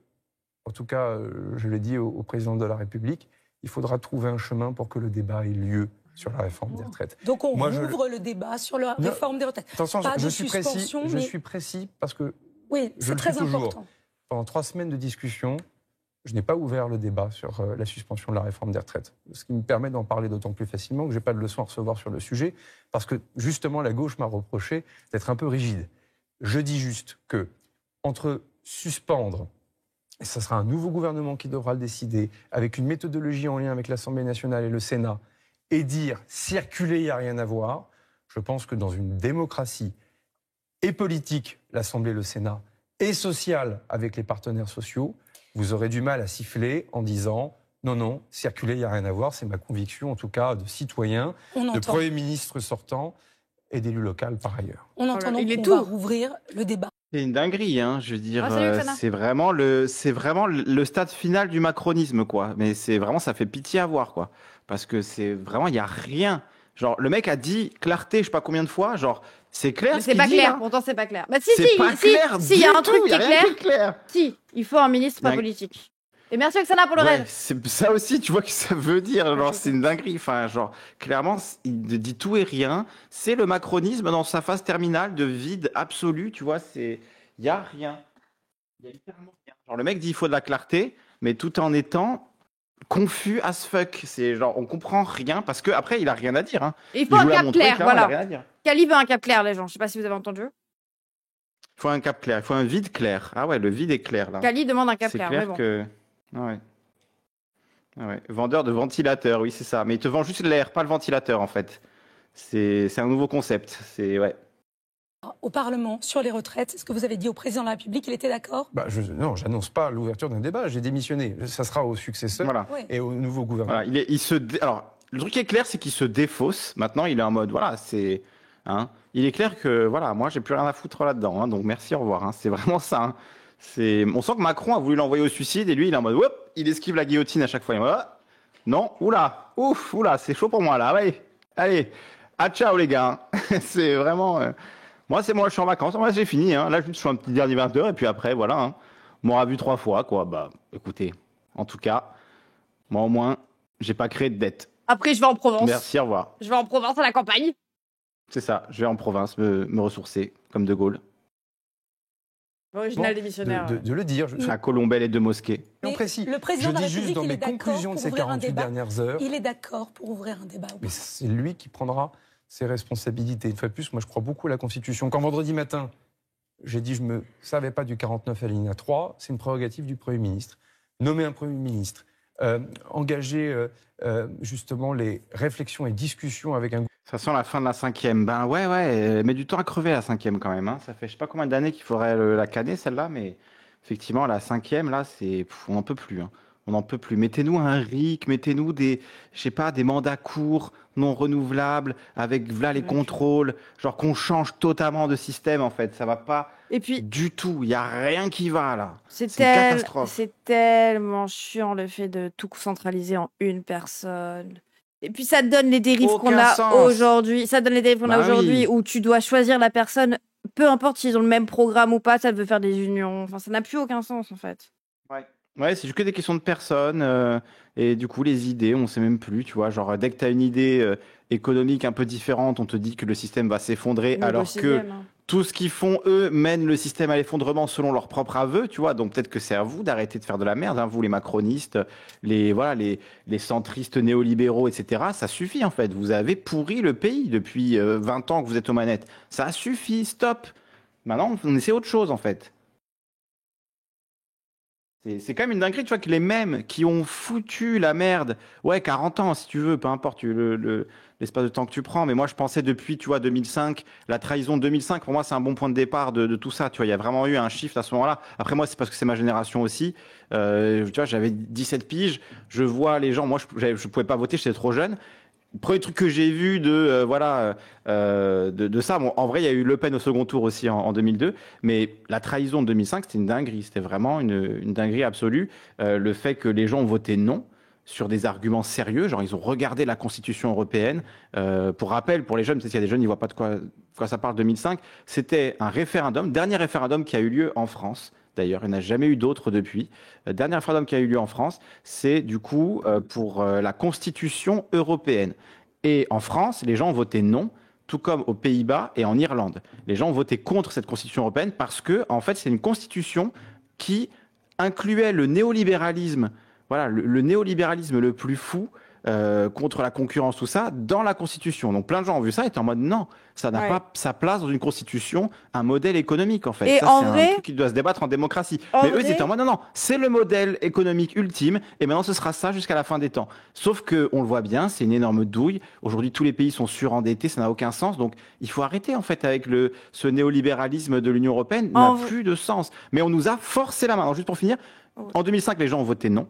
en tout cas, je l'ai dit au président de la République, il faudra trouver un chemin pour que le débat ait lieu sur la réforme des retraites. Donc on ouvre le débat sur la réforme des retraites. Attention, je suis précis parce que c'est très important. Pendant 3 semaines de discussion, je n'ai pas ouvert le débat sur la suspension de la réforme des retraites. Ce qui me permet d'en parler d'autant plus facilement que je n'ai pas de leçon à recevoir sur le sujet, parce que justement la gauche m'a reproché d'être un peu rigide. Je dis juste que entre suspendre, et ce sera un nouveau gouvernement qui devra le décider, avec une méthodologie en lien avec l'Assemblée nationale et le Sénat, et dire circuler, il n'y a rien à voir, je pense que dans une démocratie et politique, l'Assemblée, le Sénat, et sociale avec les partenaires sociaux, vous aurez du mal à siffler en disant non, circuler, il n'y a rien à voir, c'est ma conviction en tout cas de citoyen, de Premier ministre sortant et d'élu local par ailleurs. On entend donc qu'on va rouvrir le débat. C'est une dinguerie, hein, je veux dire, c'est vraiment le stade final du macronisme, quoi. Mais c'est vraiment, ça fait pitié à voir, quoi. Parce que c'est vraiment, il n'y a rien. Genre, le mec a dit clarté, je sais pas combien de fois, genre, c'est clair. Mais c'est pas clair, là. Pourtant c'est pas clair. Bah si, il y a un truc qui est clair. Si, il faut un ministre pas politique. Et merci Oksana pour le rêve. C'est ça aussi, tu vois que ça veut dire, genre, c'est une dinguerie. Enfin, genre, clairement, il dit tout et rien. C'est le macronisme dans sa phase terminale de vide absolu, tu vois, il y a rien. Il y a littéralement rien. Genre, le mec dit il faut de la clarté, mais tout en étant confus as fuck. C'est genre, on comprend rien parce que après il a rien à dire. Hein. Il faut un cap clair, voilà. Cali veut un cap clair, les gens. Je sais pas si vous avez entendu. Il faut un cap clair, il faut un vide clair. Ah ouais, le vide est clair là. Cali demande un cap clair. C'est clair que. Ah ouais. Vendeur de ventilateur, oui c'est ça. Mais il te vend juste l'air, pas le ventilateur en fait. C'est un nouveau concept. C'est Au Parlement, sur les retraites, est-ce que vous avez dit au président de la République qu'il était d'accord ? Non, j'annonce pas l'ouverture d'un débat, j'ai démissionné. Ça sera au successeur et au nouveau gouvernement. Voilà, alors, le truc qui est clair, c'est qu'il se défausse. Maintenant, il est en mode, voilà, c'est... Hein, il est clair que, voilà, moi, j'ai plus rien à foutre là-dedans. Hein, donc, merci, au revoir. Hein, c'est vraiment ça. Hein. On sent que Macron a voulu l'envoyer au suicide et lui, il est en mode, hop, il esquive la guillotine à chaque fois. Il est en mode, non, oula, c'est chaud pour moi, là. Ouais. Allez, à ciao, les gars. C'est vraiment... Moi, je suis en vacances. Moi, j'ai fini. Hein. Là, je suis un petit dernier 20 heures. Et puis après, voilà. Hein. On m'aura vu 3 fois, quoi. Bah, écoutez. En tout cas, moi, au moins, j'ai pas créé de dette. Après, je vais en Provence. Merci, au revoir. Je vais en Provence, à la campagne. C'est ça. Je vais en province me ressourcer, comme De Gaulle. Original démissionnaire. De le dire. À Colombelle et de Mosquée. Non, précis. Le président je de la dis juste République, dans il mes est conclusions de ces 48 dernières heures. Il est d'accord pour ouvrir un débat. Mais c'est lui qui prendra ses responsabilités. Une fois de plus, moi je crois beaucoup à la Constitution. Quand vendredi matin, j'ai dit je ne me savais pas du 49 alinéa 3, c'est une prérogative du Premier ministre. Nommer un Premier ministre, engager justement les réflexions et discussions avec un... Ça sent la fin de la 5e. Ben ouais, elle met du temps à crever la 5e quand même. Hein. Ça fait je sais pas combien d'années qu'il faudrait la canner celle-là, mais effectivement la 5e là, on n'en peut plus. Hein. On n'en peut plus. Mettez-nous un RIC, mettez-nous des mandats courts, non renouvelables, avec les contrôles, genre qu'on change totalement de système en fait. Ça va pas du tout. Il y a rien qui va là. C'est une catastrophe. C'est tellement chiant le fait de tout centraliser en une personne. Et puis ça donne les dérives qu'on a aujourd'hui. Ça donne les dérives qu'on a aujourd'hui où tu dois choisir la personne, peu importe s'ils ont le même programme ou pas, ça veut faire des unions. Enfin, ça n'a plus aucun sens en fait. Ouais, c'est juste que des questions de personnes et du coup les idées, on sait même plus, tu vois, genre dès que tu as une idée économique un peu différente, on te dit que le système va s'effondrer alors que tout ce qu'ils font eux mène le système à l'effondrement selon leurs propres aveux, tu vois. Donc peut-être que c'est à vous d'arrêter de faire de la merde, hein, vous les macronistes, les centristes néolibéraux, etc. Ça suffit en fait, vous avez pourri le pays depuis 20 ans que vous êtes aux manettes. Ça suffit, stop. Maintenant, on essaie autre chose en fait. C'est quand même une dinguerie, tu vois, que les mêmes qui ont foutu la merde, 40 ans si tu veux, peu importe l'espace de temps que tu prends, mais moi je pensais depuis, tu vois, 2005, la trahison de 2005, pour moi c'est un bon point de départ de tout ça, tu vois, il y a vraiment eu un shift à ce moment-là. Après moi c'est parce que c'est ma génération aussi, tu vois, j'avais 17 piges, je vois les gens, moi je pouvais pas voter, j'étais trop jeune. Le premier truc que j'ai vu de ça, bon, en vrai, il y a eu Le Pen au second tour aussi en 2002, mais la trahison de 2005, c'était une dinguerie, c'était vraiment une dinguerie absolue. Le fait que les gens ont voté non sur des arguments sérieux, genre ils ont regardé la Constitution européenne. Pour rappel, pour les jeunes, peut-être qu'il y a des jeunes, ils ne voient pas de quoi ça parle. 2005, c'était un référendum, dernier référendum qui a eu lieu en France. D'ailleurs, il n'y en a jamais eu d'autres depuis. Le dernier référendum qui a eu lieu en France, c'est du coup pour la Constitution européenne. Et en France, les gens ont voté non, tout comme aux Pays-Bas et en Irlande. Les gens ont voté contre cette Constitution européenne parce que, en fait, c'est une constitution qui incluait le néolibéralisme, le néolibéralisme le plus fou, contre la concurrence, tout ça, dans la Constitution. Donc plein de gens ont vu ça et étaient en mode non, ça n'a pas sa place dans une Constitution, un modèle économique en fait. Et ça, c'est un truc qui doit se débattre en démocratie. Mais eux, ils étaient en mode non, c'est le modèle économique ultime et maintenant ce sera ça jusqu'à la fin des temps. Sauf qu'on le voit bien, c'est une énorme douille. Aujourd'hui, tous les pays sont surendettés, ça n'a aucun sens. Donc il faut arrêter en fait avec ce néolibéralisme de l'Union européenne, n'a plus de sens. Mais on nous a forcé la main. Alors, juste pour finir, en 2005, les gens ont voté non.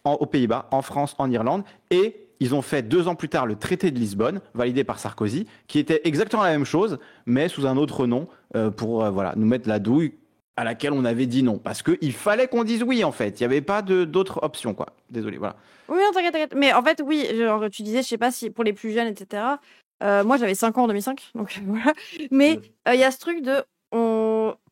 Aux Pays-Bas, en France, en Irlande, et ils ont fait 2 ans plus tard le traité de Lisbonne, validé par Sarkozy, qui était exactement la même chose, mais sous un autre nom, pour nous mettre la douille à laquelle on avait dit non. Parce qu'il fallait qu'on dise oui, en fait. Il n'y avait pas d'autres options, quoi. Désolé, voilà. Oui, non, t'inquiète. Mais en fait, oui, genre, tu disais, je sais pas si pour les plus jeunes, etc. Moi, j'avais 5 ans en 2005, donc voilà. Mais il y a ce truc de...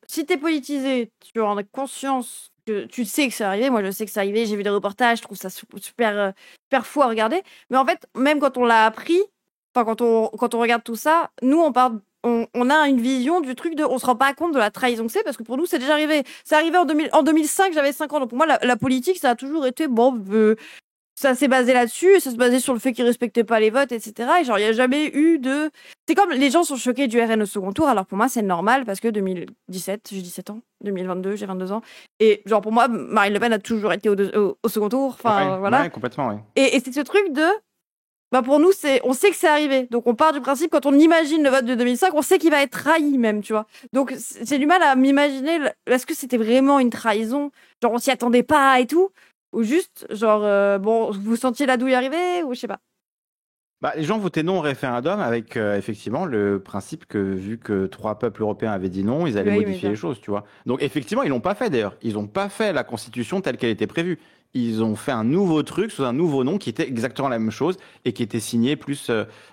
Si t'es politisé, tu en as conscience... Tu sais que c'est arrivé, moi je sais que c'est arrivé, j'ai vu des reportages, je trouve ça super fou à regarder. Mais en fait, même quand on l'a appris, quand on regarde tout ça, nous on a une vision du truc on se rend pas compte de la trahison que c'est, parce que pour nous c'est déjà arrivé. C'est arrivé en 2005, j'avais 5 ans, donc pour moi la politique ça a toujours été ça s'est basé là-dessus, ça se basait sur le fait qu'ils respectaient pas les votes, etc. Et genre, il n'y a jamais eu de... C'est comme les gens sont choqués du RN au second tour, alors pour moi, c'est normal, parce que 2017, j'ai 17 ans, 2022, j'ai 22 ans. Et genre, pour moi, Marine Le Pen a toujours été au second tour, enfin, voilà. Ouais, complètement, oui. Et c'est ce truc de... pour nous, on sait que c'est arrivé. Donc, on part du principe, quand on imagine le vote de 2005, on sait qu'il va être trahi même, tu vois. Donc, j'ai du mal à m'imaginer, est-ce que c'était vraiment une trahison? Genre, on s'y attendait pas et tout? Ou juste, genre, vous sentiez la douille arriver, ou je sais pas. Les gens votaient non au référendum avec effectivement le principe que, vu que 3 peuples européens avaient dit non, ils allaient modifier les choses, tu vois. Donc effectivement, ils l'ont pas fait d'ailleurs. Ils n'ont pas fait la Constitution telle qu'elle était prévue. ils ont fait un nouveau truc sous un nouveau nom qui était exactement la même chose et qui était signé plus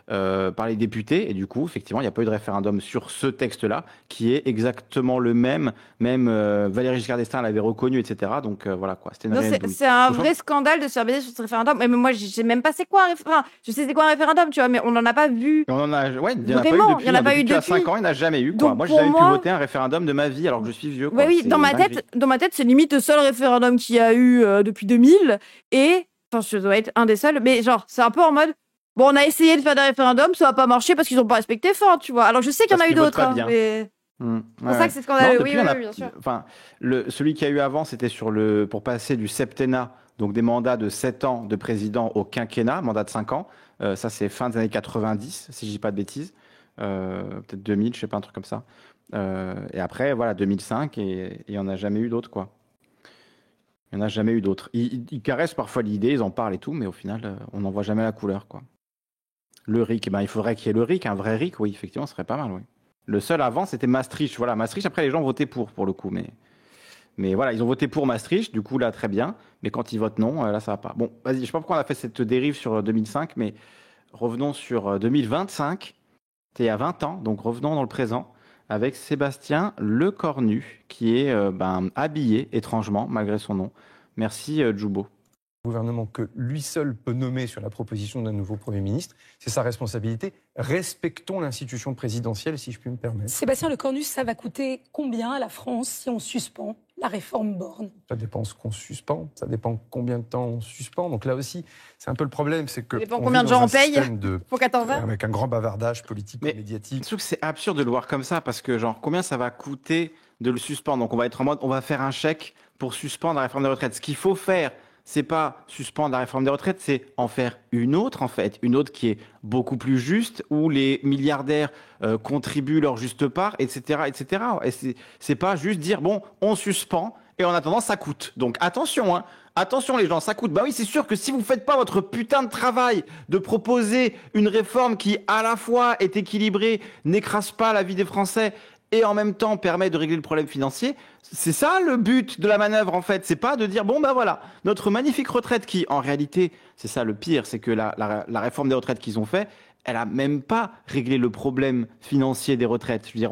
par les députés. Et du coup, effectivement, il n'y a pas eu de référendum sur ce texte-là, qui est exactement le même. Même Valéry Giscard d'Estaing l'avait reconnu, etc. Donc voilà quoi. C'était c'est un vrai scandale de se faire baiser sur ce référendum. Mais moi, je sais même pas c'est quoi un référendum. Je sais c'est quoi un référendum, tu vois, mais on n'en a pas vu. On en a, ouais, il n'y en a pas eu depuis. 5 ans, il n'y en a jamais eu. Quoi. Donc, moi, j'ai jamais pu voter un référendum de ma vie alors que je suis vieux. Quoi. Oui, dans ma tête, c'est limite le seul référendum qu'il y a eu depuis 2000. Et, enfin, je dois être un des seuls, mais genre, c'est un peu en mode, bon, on a essayé de faire des référendums, ça n'a pas marché parce qu'ils n'ont pas respecté fort, tu vois. Alors, je sais qu'il y en a eu d'autres, hein, mais... C'est pour ça que c'est scandaleux. Oui, bien sûr. Enfin, celui qu'il y a eu avant, c'était pour passer du septennat, donc des mandats de 7 ans de président au quinquennat, mandat de 5 ans. Ça, c'est fin des années 90, si je dis pas de bêtises. Peut-être 2000, je sais pas, un truc comme ça. Et après, voilà, 2005, et il n'y en a jamais eu d'autres, quoi. Il n'y en a jamais eu d'autres. Ils caressent parfois l'idée, ils en parlent et tout, mais au final, on n'en voit jamais la couleur, quoi. Le RIC, il faudrait qu'il y ait le RIC, un vrai RIC, oui, effectivement, ce serait pas mal, oui. Le seul avant, c'était Maastricht. Voilà, Maastricht, après, les gens votaient pour le coup, mais voilà, ils ont voté pour Maastricht, du coup, là, très bien. Mais quand ils votent non, là, ça va pas. Bon, vas-y, je sais pas pourquoi on a fait cette dérive sur 2005, mais revenons sur 2025. C'était il y a 20 ans, donc revenons dans le présent, avec Sébastien Lecornu, qui est habillé, étrangement, malgré son nom. Merci, Djoubo. Le gouvernement que lui seul peut nommer sur la proposition d'un nouveau Premier ministre, c'est sa responsabilité. Respectons l'institution présidentielle, si je puis me permettre. Sébastien Lecornu, ça va coûter combien à la France si on suspend la réforme Borne? Ça dépend ce qu'on suspend, ça dépend combien de temps on suspend. Donc là aussi, c'est un peu le problème, c'est que... Ça dépend combien de gens on paye pour 14 heures. Avec un grand bavardage politique et médiatique. Je trouve que c'est absurde de le voir comme ça, parce que genre, combien ça va coûter de le suspendre? Donc on va être en mode, on va faire un chèque pour suspendre la réforme des retraites. Ce qu'il faut faire, c'est pas suspendre la réforme des retraites, c'est en faire une autre, en fait. Une autre qui est beaucoup plus juste, où les milliardaires contribuent leur juste part, etc., etc. Et c'est pas juste dire, bon, on suspend, et en attendant, ça coûte. Donc attention, hein. Attention les gens, ça coûte. Bah oui, c'est sûr que si vous faites pas votre putain de travail de proposer une réforme qui, à la fois, est équilibrée, n'écrase pas la vie des Français, et en même temps permet de régler le problème financier, c'est ça le but de la manœuvre en fait. C'est pas de dire bon bah voilà, notre magnifique retraite qui en réalité, c'est ça le pire, c'est que la réforme des retraites qu'ils ont fait, elle a même pas réglé le problème financier des retraites. Je veux dire,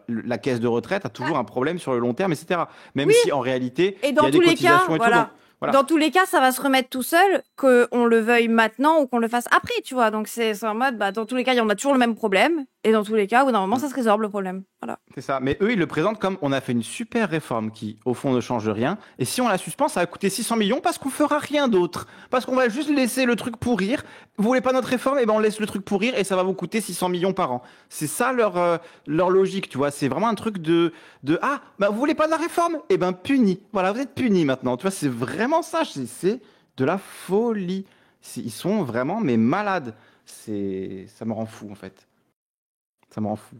la caisse de retraite a toujours un problème sur le long terme, etc. Même si en réalité, il y a des cotisations et tout. Donc, voilà. Dans tous les cas, ça va se remettre tout seul, qu'on le veuille maintenant ou qu'on le fasse après, tu vois. Donc c'est en mode, dans tous les cas, on a toujours le même problème. Et dans tous les cas, au bout d'un moment, ça se résorbe le problème. Voilà. C'est ça. Mais eux, ils le présentent comme on a fait une super réforme qui, au fond, ne change rien. Et si on la suspend, ça va coûter 600 millions parce qu'on fera rien d'autre. Parce qu'on va juste laisser le truc pourrir. Vous voulez pas notre réforme? Eh ben, on laisse le truc pourrir et ça va vous coûter 600 millions par an. C'est ça leur logique, tu vois. C'est vraiment un truc vous voulez pas de la réforme? Eh ben, puni. Voilà, vous êtes puni maintenant. Tu vois, c'est vraiment ça. C'est de la folie. Ils sont vraiment, mais malades. Ça me rend fou, en fait. Ça me rend fou.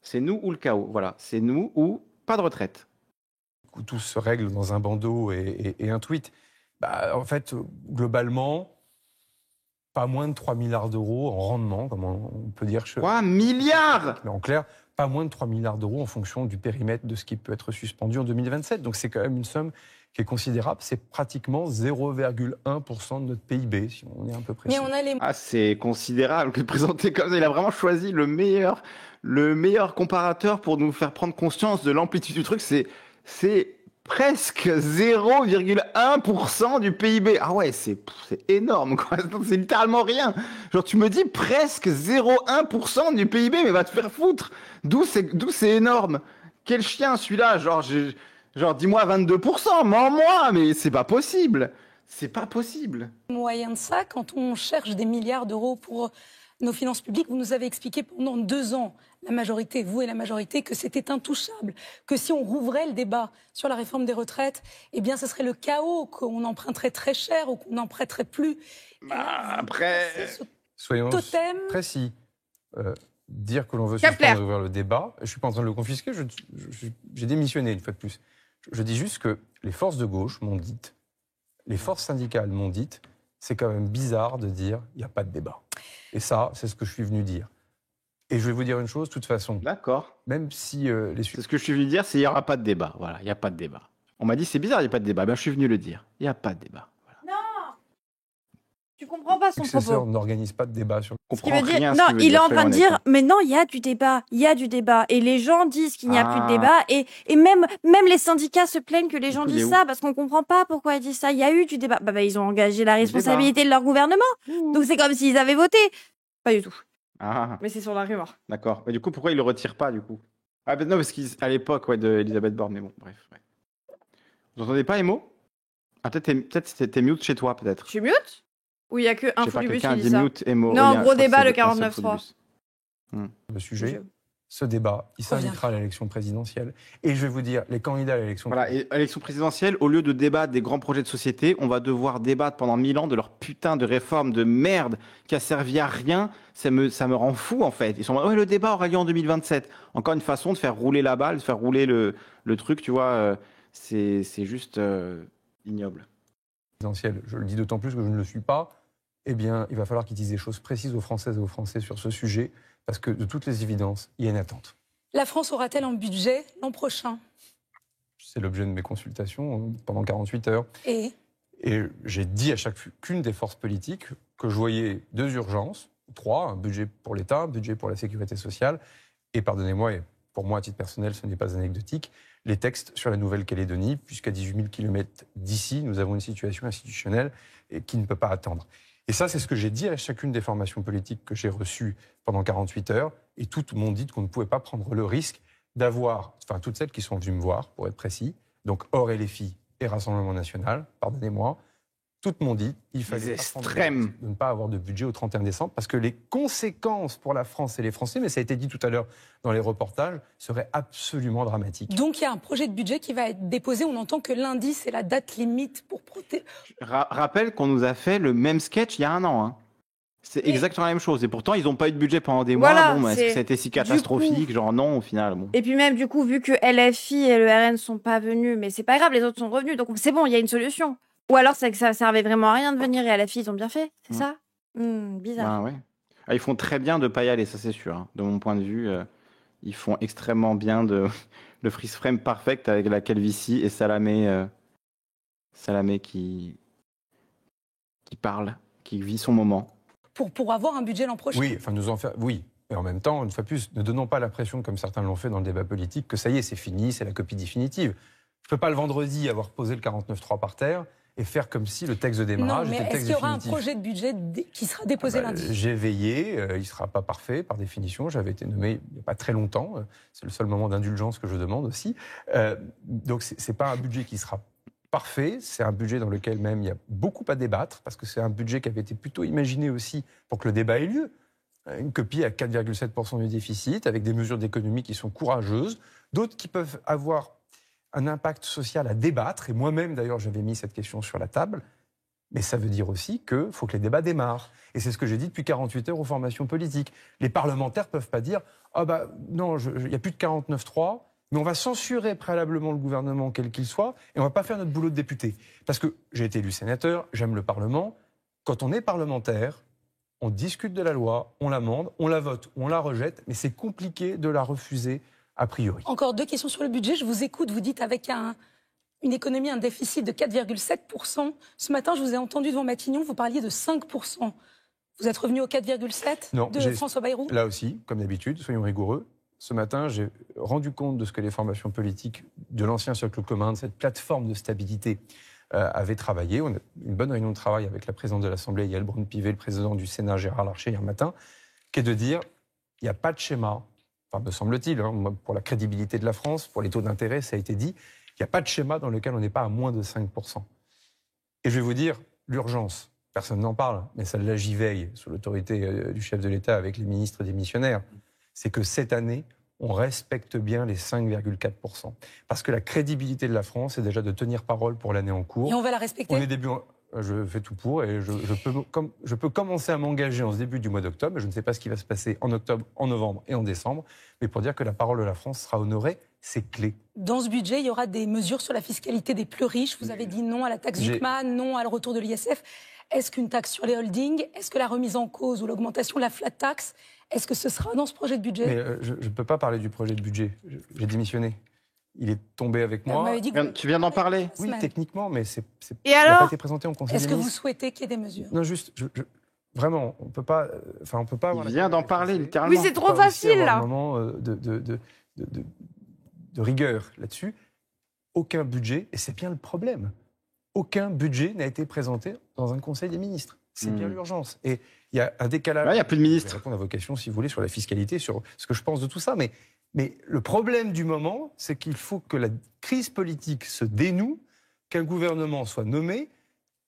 C'est nous ou le chaos, voilà. C'est nous ou pas de retraite. Tout se règle dans un bandeau et un tweet. En fait, globalement, pas moins de 3 milliards d'euros en rendement, comme on peut dire. 3 milliards! Mais en clair, pas moins de 3 milliards d'euros en fonction du périmètre de ce qui peut être suspendu en 2027. Donc c'est quand même une somme qui est considérable. C'est pratiquement 0,1% de notre PIB, si on est un peu précis. Mais on a les... c'est considérable que présenté comme ça. Il a vraiment choisi le meilleur comparateur pour nous faire prendre conscience de l'amplitude du truc. C'est presque 0,1% du PIB. Ah ouais, c'est énorme, quoi. C'est littéralement rien. Genre, tu me dis presque 0,1% du PIB, mais va te faire foutre. D'où c'est énorme. Quel chien, celui-là. Genre, dis-moi 22%, mens-moi, mais c'est pas possible. C'est pas possible. Moyen de ça, quand on cherche des milliards d'euros pour nos finances publiques, vous nous avez expliqué pendant 2 ans, la majorité, vous et la majorité, que c'était intouchable, que si on rouvrait le débat sur la réforme des retraites, eh bien, ce serait le chaos, qu'on emprunterait très cher ou qu'on n'en prêterait plus. Après, soyons précis. Dire que l'on veut suspendre et ouvrir le débat, je ne suis pas en train de le confisquer, j'ai démissionné une fois de plus. Je dis juste que les forces de gauche m'ont dit, les forces syndicales m'ont dit, c'est quand même bizarre de dire il n'y a pas de débat. Et ça, c'est ce que je suis venu dire. Et je vais vous dire une chose, de toute façon. D'accord. Même si c'est ce que je suis venu dire, c'est qu'il n'y aura pas de débat. Voilà, il n'y a pas de débat. On m'a dit, c'est bizarre, il n'y a pas de débat. Ben, je suis venu le dire. Il n'y a pas de débat. Tu comprends pas son propos. On n'organise pas de débat sur. Ce qui veut dire, non, il est en train de dire, mais non, il y a du débat, et les gens disent qu'il n'y a plus de débat, et même les syndicats se plaignent que les gens disent ça parce qu'on comprend pas pourquoi ils disent ça. Il y a eu du débat. Bah, ils ont engagé la responsabilité de leur gouvernement, donc c'est comme s'ils avaient voté. Pas du tout. Mais c'est sur la rumeur. D'accord. Mais du coup, pourquoi ils le retirent pas du coup? Ah ben non, parce qu'à l'époque, d'Elisabeth Borne, mais bon, bref. Ouais. Vous entendez pas, Emo? Ah, peut-être t'es mute chez toi, peut-être. Je suis mute? Ou il n'y a que Info du Bus qui dit ça? Emo, non, gros débat, le 49.3. Le sujet, ce débat, il s'invitera à l'élection présidentielle. Et je vais vous dire, les candidats à l'élection présidentielle. À l'élection présidentielle, au lieu de débattre des grands projets de société, on va devoir débattre pendant 1000 ans de leur putain de réforme de merde qui a servi à rien. Ça me rend fou, en fait. Ils sont le débat aura lieu en 2027. Encore une façon de faire rouler la balle, de faire rouler le truc, tu vois. C'est juste ignoble. Je le dis d'autant plus que je ne le suis pas. Eh bien, il va falloir qu'ils disent des choses précises aux Françaises et aux Français sur ce sujet, parce que de toutes les évidences, il y a une attente. La France aura-t-elle un budget l'an prochain? C'est l'objet de mes consultations pendant 48 heures. Et j'ai dit à chacune des forces politiques que je voyais 2 urgences, 3, un budget pour l'État, un budget pour la sécurité sociale, et pardonnez-moi, et pour moi, à titre personnel, ce n'est pas anecdotique, les textes sur la Nouvelle-Calédonie, puisqu'à 18 000 km d'ici, nous avons une situation institutionnelle qui ne peut pas attendre. Et ça, c'est ce que j'ai dit à chacune des formations politiques que j'ai reçues pendant 48 heures. Et toutes m'ont dit qu'on ne pouvait pas prendre le risque d'avoir, enfin toutes celles qui sont venues me voir, pour être précis, donc Or et les filles et Rassemblement National, pardonnez-moi, toutes m'ont dit qu'il fallait de ne pas avoir de budget au 31 décembre parce que les conséquences pour la France et les Français, mais ça a été dit tout à l'heure dans les reportages, seraient absolument dramatiques. Donc il y a un projet de budget qui va être déposé. On entend que lundi, c'est la date limite pour protéger. Rappelle qu'on nous a fait le même sketch il y a un an. Hein. C'est exactement la même chose. Et pourtant, ils n'ont pas eu de budget pendant des mois. Bon, est-ce que ça a été si catastrophique? Genre non, au final. Bon. Et puis même, du coup, vu que LFI et le RN ne sont pas venus, mais c'est pas grave, les autres sont revenus. Donc c'est bon, il y a une solution. Ou alors, c'est que ça servait vraiment à rien de venir et à la fille, ils ont bien fait, c'est ça? Bizarre. Ouais. Ils font très bien de ne pas y aller, ça c'est sûr. Hein. De mon point de vue, ils font extrêmement bien le freeze frame perfect avec la calvitie et Salamé qui parle, qui vit son moment. Pour avoir un budget l'an prochain. Oui, oui. Et en même temps, une fois plus, ne donnons pas l'impression, comme certains l'ont fait dans le débat politique, que ça y est, c'est fini, c'est la copie définitive. Je ne peux pas le vendredi avoir posé le 49.3 par terre et faire comme si le texte de démarrage était le texte définitif. Est-ce qu'il y aura un projet de budget qui sera déposé lundi? J'ai veillé, il ne sera pas parfait par définition. J'avais été nommé il n'y a pas très longtemps. C'est le seul moment d'indulgence que je demande aussi. Donc ce n'est pas un budget qui sera parfait. C'est un budget dans lequel même il y a beaucoup à débattre parce que c'est un budget qui avait été plutôt imaginé aussi pour que le débat ait lieu. Une copie à 4,7% du déficit avec des mesures d'économie qui sont courageuses. D'autres qui peuvent avoir un impact social à débattre, et moi-même d'ailleurs j'avais mis cette question sur la table, mais ça veut dire aussi qu'il faut que les débats démarrent. Et c'est ce que j'ai dit depuis 48 heures aux formations politiques. Les parlementaires ne peuvent pas dire « Ah bah non, il n'y a plus de 49.3, mais on va censurer préalablement le gouvernement quel qu'il soit, et on ne va pas faire notre boulot de député. » Parce que j'ai été élu sénateur, j'aime le Parlement. Quand on est parlementaire, on discute de la loi, on l'amende, on la vote, on la rejette, mais c'est compliqué de la refuser a priori. Encore 2 questions sur le budget. Je vous écoute. Vous dites avec une économie, un déficit de 4,7%. Ce matin, je vous ai entendu devant Matignon, vous parliez de 5%. Vous êtes revenu au 4,7% de François Bayrou? Là aussi, comme d'habitude, soyons rigoureux. Ce matin, j'ai rendu compte de ce que les formations politiques de l'ancien socle commun, de cette plateforme de stabilité, avaient travaillé. On a une bonne réunion de travail avec la présidente de l'Assemblée, Yael Braun-Pivet, le président du Sénat, Gérard Larcher, hier matin, qui est de dire il n'y a pas de schéma. Enfin, me semble-t-il, pour la crédibilité de la France, pour les taux d'intérêt, ça a été dit, il n'y a pas de schéma dans lequel on n'est pas à moins de 5%. Et je vais vous dire, l'urgence, personne n'en parle, mais celle-là, j'y veille, sous l'autorité du chef de l'État avec les ministres démissionnaires, c'est que cette année, on respecte bien les 5,4%. Parce que la crédibilité de la France est déjà de tenir parole pour l'année en cours. Et on va la respecter. On est je fais tout pour et je peux commencer à m'engager en ce début du mois d'octobre. Je ne sais pas ce qui va se passer en octobre, en novembre et en décembre, mais pour dire que la parole de la France sera honorée, c'est clé. Dans ce budget, il y aura des mesures sur la fiscalité des plus riches. Vous avez dit non à la taxe Zuckman, non à le retour de l'ISF. Est-ce qu'une taxe sur les holdings, est-ce que la remise en cause ou l'augmentation de la flat tax, est-ce que ce sera dans ce projet de budget? Mais je ne peux pas parler du projet de budget. J'ai démissionné. Il est tombé avec moi. Tu viens d'en parler. Oui, techniquement, mais il n'a pas été présenté en Conseil des ministres. Est-ce que vous souhaitez qu'il y ait des mesures? Non, juste, vraiment, on peut pas. Il vient d'en parler littéralement. Oui, c'est trop facile là. Un moment de rigueur là-dessus. Aucun budget, et c'est bien le problème. Aucun budget n'a été présenté dans un Conseil des ministres. C'est bien l'urgence. Et il y a un décalage. Il n'y a plus de ministres. Je vais répondre à vos questions, si vous voulez, sur la fiscalité, sur ce que je pense de tout ça. Mais le problème du moment, c'est qu'il faut que la crise politique se dénoue, qu'un gouvernement soit nommé,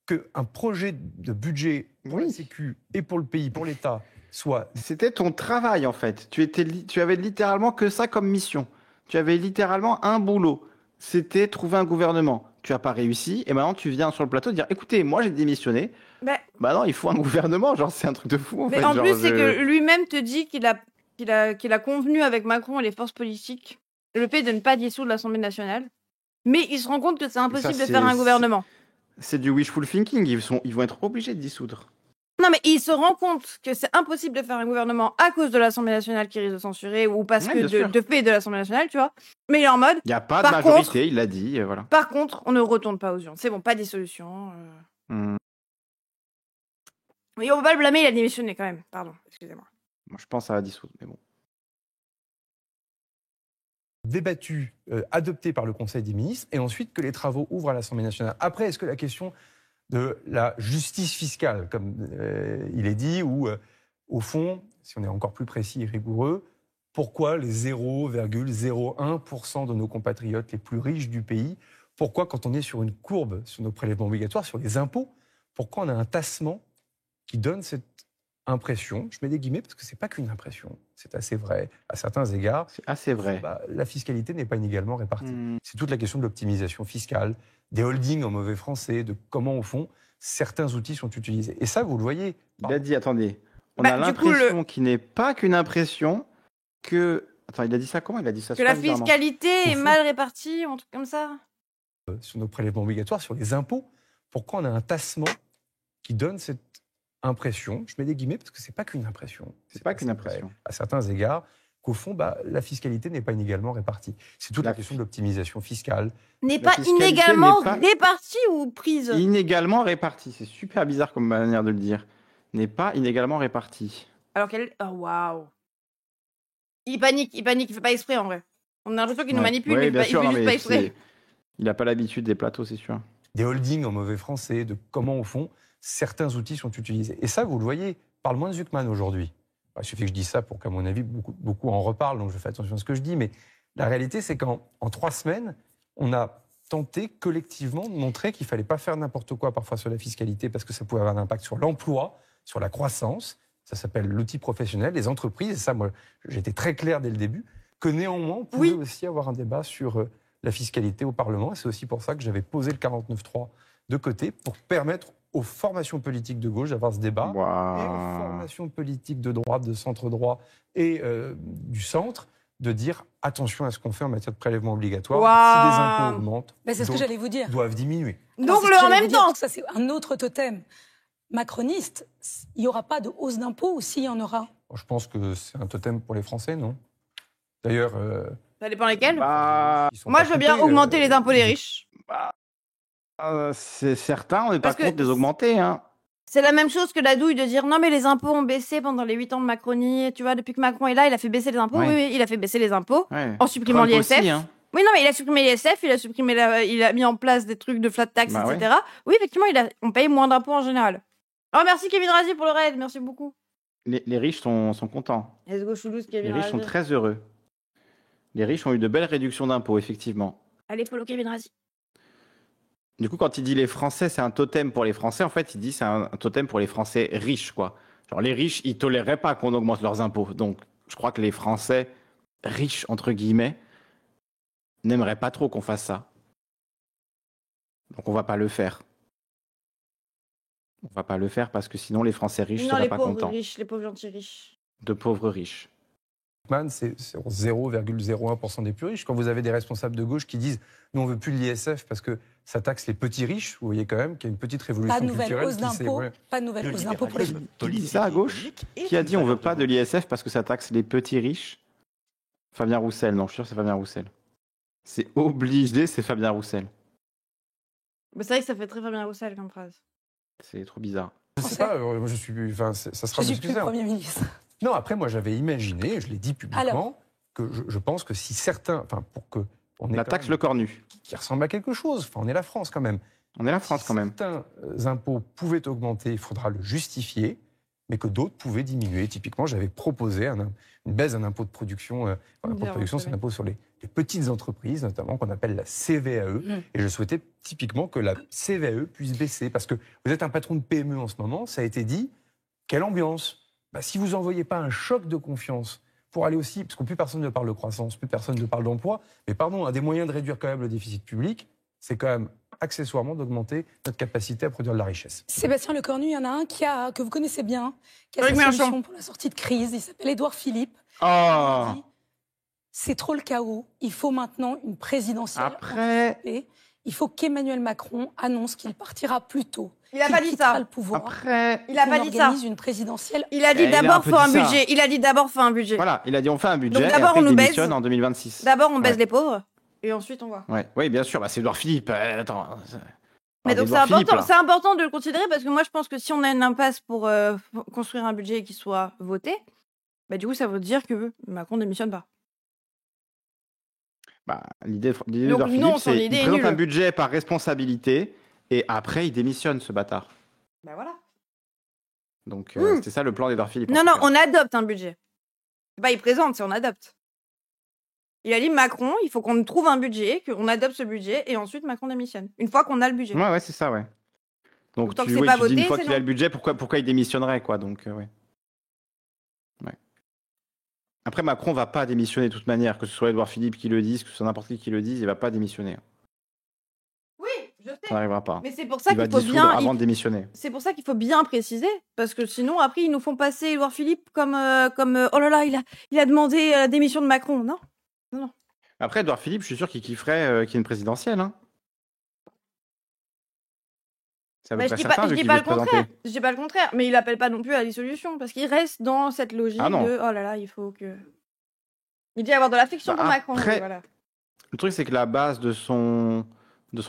qu'un projet de budget pour la Sécu et pour le pays, pour l'État, soit... C'était ton travail, en fait. Tu avais littéralement que ça comme mission. Tu avais littéralement un boulot. C'était trouver un gouvernement. Tu n'as pas réussi, et maintenant tu viens sur le plateau dire « Écoutez, moi j'ai démissionné. Bah non, il faut un gouvernement. » Genre, c'est un truc de fou, en fait. En plus, c'est que lui-même te dit qu'il a convenu avec Macron et les forces politiques le fait de ne pas dissoudre l'Assemblée nationale. Mais il se rend compte que c'est impossible de faire un gouvernement. C'est du wishful thinking. Ils vont être obligés de dissoudre. Non, mais il se rend compte que c'est impossible de faire un gouvernement à cause de l'Assemblée nationale qui risque de censurer ou parce que de fait de l'Assemblée nationale, tu vois. Mais il est en mode... Il n'y a pas de majorité, il l'a dit, voilà. Par contre, on ne retourne pas aux urnes. C'est bon, pas de dissolution. Mais on ne peut pas le blâmer, il a démissionné quand même. Pardon, excusez-moi. Moi, je pense à la dissoudre, mais bon. Débattu, adopté par le Conseil des ministres, et ensuite que les travaux ouvrent à l'Assemblée nationale. Après, est-ce que la question de la justice fiscale, comme il est dit, ou au fond, si on est encore plus précis et rigoureux, pourquoi les 0,01% de nos compatriotes les plus riches du pays, pourquoi quand on est sur une courbe, sur nos prélèvements obligatoires, sur les impôts, pourquoi on a un tassement qui donne cette impression, je mets des guillemets parce que c'est pas qu'une impression, c'est assez vrai, à certains égards. C'est assez vrai. La fiscalité n'est pas inégalement répartie. C'est toute la question de l'optimisation fiscale, des holdings en mauvais français, de comment, au fond, certains outils sont utilisés. Et ça, vous le voyez. Il a dit, attendez, on a l'impression qu'il n'est pas qu'une impression, que... Attends, il a dit ça comment? Il a dit ça que la fiscalité est mal répartie, un truc comme ça. Sur nos prélèvements obligatoires, sur les impôts, pourquoi on a un tassement qui donne cette impression, je mets des guillemets parce que c'est pas qu'une impression. C'est pas qu'une impression. Vrai, à certains égards, qu'au fond, la fiscalité n'est pas inégalement répartie. C'est toute la question de l'optimisation fiscale. N'est pas inégalement répartie ou prise? Inégalement répartie. C'est super bizarre comme manière de le dire. N'est pas inégalement répartie. Alors qu'elle... Oh, waouh. Il panique, il fait pas exprès en vrai. On a l'impression qu'il nous manipule, mais il fait juste pas exprès. Il n'a pas l'habitude des plateaux, c'est sûr. Des holdings en mauvais français, de comment, au fond, certains outils sont utilisés. Et ça, vous le voyez, parle moins de Zucman aujourd'hui. Il suffit que je dise ça pour qu'à mon avis, beaucoup en reparlent, donc je fais attention à ce que je dis. Mais la réalité, c'est qu'en 3 semaines, on a tenté collectivement de montrer qu'il ne fallait pas faire n'importe quoi parfois sur la fiscalité parce que ça pouvait avoir un impact sur l'emploi, sur la croissance. Ça s'appelle l'outil professionnel, les entreprises. Et ça, moi, j'étais très clair dès le début, que néanmoins, on pouvait aussi avoir un débat sur la fiscalité au Parlement. Et c'est aussi pour ça que j'avais posé le 49.3 de côté pour permettre aux formations politiques de gauche d'avoir ce débat et aux formations politiques de droite, de centre-droit et du centre de dire attention à ce qu'on fait en matière de prélèvement obligatoire. Si des impôts augmentent, c'est ce que j'allais vous dire. Doivent diminuer. Donc en même temps, ça c'est un autre totem macroniste. Il n'y aura pas de hausse d'impôts ou s'il y en aura? Je pense que c'est un totem pour les Français, non? D'ailleurs, ça dépend lesquels. Moi, je veux bien augmenter les impôts des riches. C'est certain, on n'est pas contre de les augmenter. Hein. C'est la même chose que la douille de dire non, mais les impôts ont baissé pendant les 8 ans de Macronie. Tu vois, depuis que Macron est là, il a fait baisser les impôts. Oui, il a fait baisser les impôts en supprimant l'ISF. Hein. Oui, non, mais il a supprimé l'ISF, il a mis en place des trucs de flat tax, etc. Oui, effectivement, on paye moins d'impôts en général. Alors, merci Kevin Razi pour le raid, merci beaucoup. Les riches sont contents. Let's go, Choulouz, Kevin Les riches sont très heureux. Les riches ont eu de belles réductions d'impôts, effectivement. Allez, follow Kevin Razi. Du coup, quand il dit les Français, c'est un totem pour les Français, en fait, il dit c'est un totem pour les Français riches, quoi. Genre, les riches, ils toléreraient pas qu'on augmente leurs impôts. Donc, je crois que les Français riches, entre guillemets, n'aimeraient pas trop qu'on fasse ça. Donc, on va pas le faire. On va pas le faire parce que sinon, les Français riches ne seraient pas contents. Les pauvres gentils riches. De pauvres riches. C'est 0,01% des plus riches. Quand vous avez des responsables de gauche qui disent « nous, on ne veut plus de l'ISF parce que ça taxe les petits riches », vous voyez quand même qu'il y a une petite révolution culturelle. Pas de nouvelle hausse d'impôts pour les riches. Qui dit ça à gauche? Qui a dit « on ne veut pas de l'ISF parce que ça taxe les petits riches » Fabien Roussel, non, je suis sûr que c'est Fabien Roussel. C'est obligé, c'est Fabien Roussel. C'est vrai que ça fait très Fabien Roussel comme phrase. C'est trop bizarre. Je sais pas, je suis plus. Enfin, ça sera. Je suis plus Premier ministre. Non, après, moi, j'avais imaginé, je l'ai dit publiquement, que je pense que si certains, enfin, pour que on ait la taxe Le Cornu, qui ressemble à quelque chose. Enfin, on est la France quand même. On est la France quand même. Certains impôts pouvaient augmenter, il faudra le justifier, mais que d'autres pouvaient diminuer. Typiquement, j'avais proposé une baisse d'un impôt de production. L'impôt de production, c'est un impôt sur les petites entreprises, notamment, qu'on appelle la CVAE. Et je souhaitais typiquement que la CVAE puisse baisser. Parce que vous êtes un patron de PME en ce moment, ça a été dit, quelle ambiance. Si vous n'envoyez pas un choc de confiance pour aller aussi, parce que plus personne ne parle de croissance, plus personne ne parle d'emploi, mais pardon, un des moyens de réduire quand même le déficit public, c'est quand même accessoirement d'augmenter notre capacité à produire de la richesse. Sébastien Lecornu, il y en a un que vous connaissez bien, qui a sa solution pour la sortie de crise. Il s'appelle Édouard Philippe. Il dit, c'est trop le chaos. Il faut maintenant une présidentielle anticipée. Il faut qu'Emmanuel Macron annonce qu'il partira plus tôt. Il n'a pas dit ça. Le pouvoir. Il n'a pas dit ça. Une présidentielle. Il a dit d'abord faut un budget. Il a dit d'abord faut un budget. Voilà, il a dit on fait un budget. Donc d'abord et après, on nous baisse en 2026. D'abord on baisse les pauvres et ensuite on voit. Oui, bien sûr. C'est Édouard Philippe. Attends. Mais donc c'est important de le considérer parce que moi je pense que si on a une impasse pour construire un budget qui soit voté, du coup ça veut dire que Macron ne démissionne pas. L'idée d'Édouard Philippe, c'est qu'il présente un budget par responsabilité et après il démissionne, ce bâtard. Voilà. Donc c'est ça le plan d'Édouard Philippe. Non, on adopte un budget. Il présente, c'est on adopte. Il a dit Macron, il faut qu'on trouve un budget, qu'on adopte ce budget et ensuite Macron démissionne. Une fois qu'on a le budget. Ouais, c'est ça, ouais. Donc tant tu que pas dis voté, une fois qu'il a le budget, pourquoi il démissionnerait, quoi. Donc ouais. Après, Macron va pas démissionner de toute manière, que ce soit Édouard Philippe qui le dise, que ce soit n'importe qui le dise, il va pas démissionner. Oui, je sais. Ça n'arrivera pas. Mais c'est pour ça qu'il faut avant de démissionner. C'est pour ça qu'il faut bien préciser, parce que sinon après ils nous font passer Édouard Philippe comme oh là là, il a demandé la démission de Macron, non. Après, Édouard Philippe, je suis sûr qu'il kifferait qu'il y ait une présidentielle. Hein. Je dis pas le contraire, mais il appelle pas non plus à la dissolution parce qu'il reste dans cette logique de oh là là, il faut que. Il dit avoir de l'affection pour Macron. Voilà. Le truc, c'est que la base de son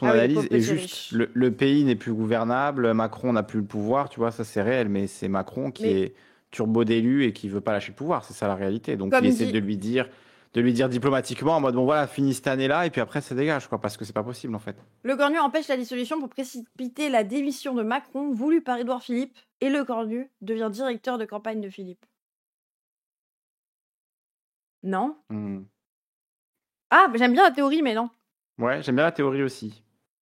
analyse est juste le pays n'est plus gouvernable, Macron n'a plus le pouvoir, tu vois, ça c'est réel, mais c'est Macron qui est turbo d'élu et qui veut pas lâcher le pouvoir, c'est ça la réalité. Donc il essaie de lui dire diplomatiquement en mode bon voilà, finis cette année-là et puis après ça dégage, quoi, parce que c'est pas possible en fait. Le Cornu empêche la dissolution pour précipiter la démission de Macron voulue par Édouard Philippe et Le Cornu devient directeur de campagne de Philippe. Non. J'aime bien la théorie, mais non. Ouais, j'aime bien la théorie aussi.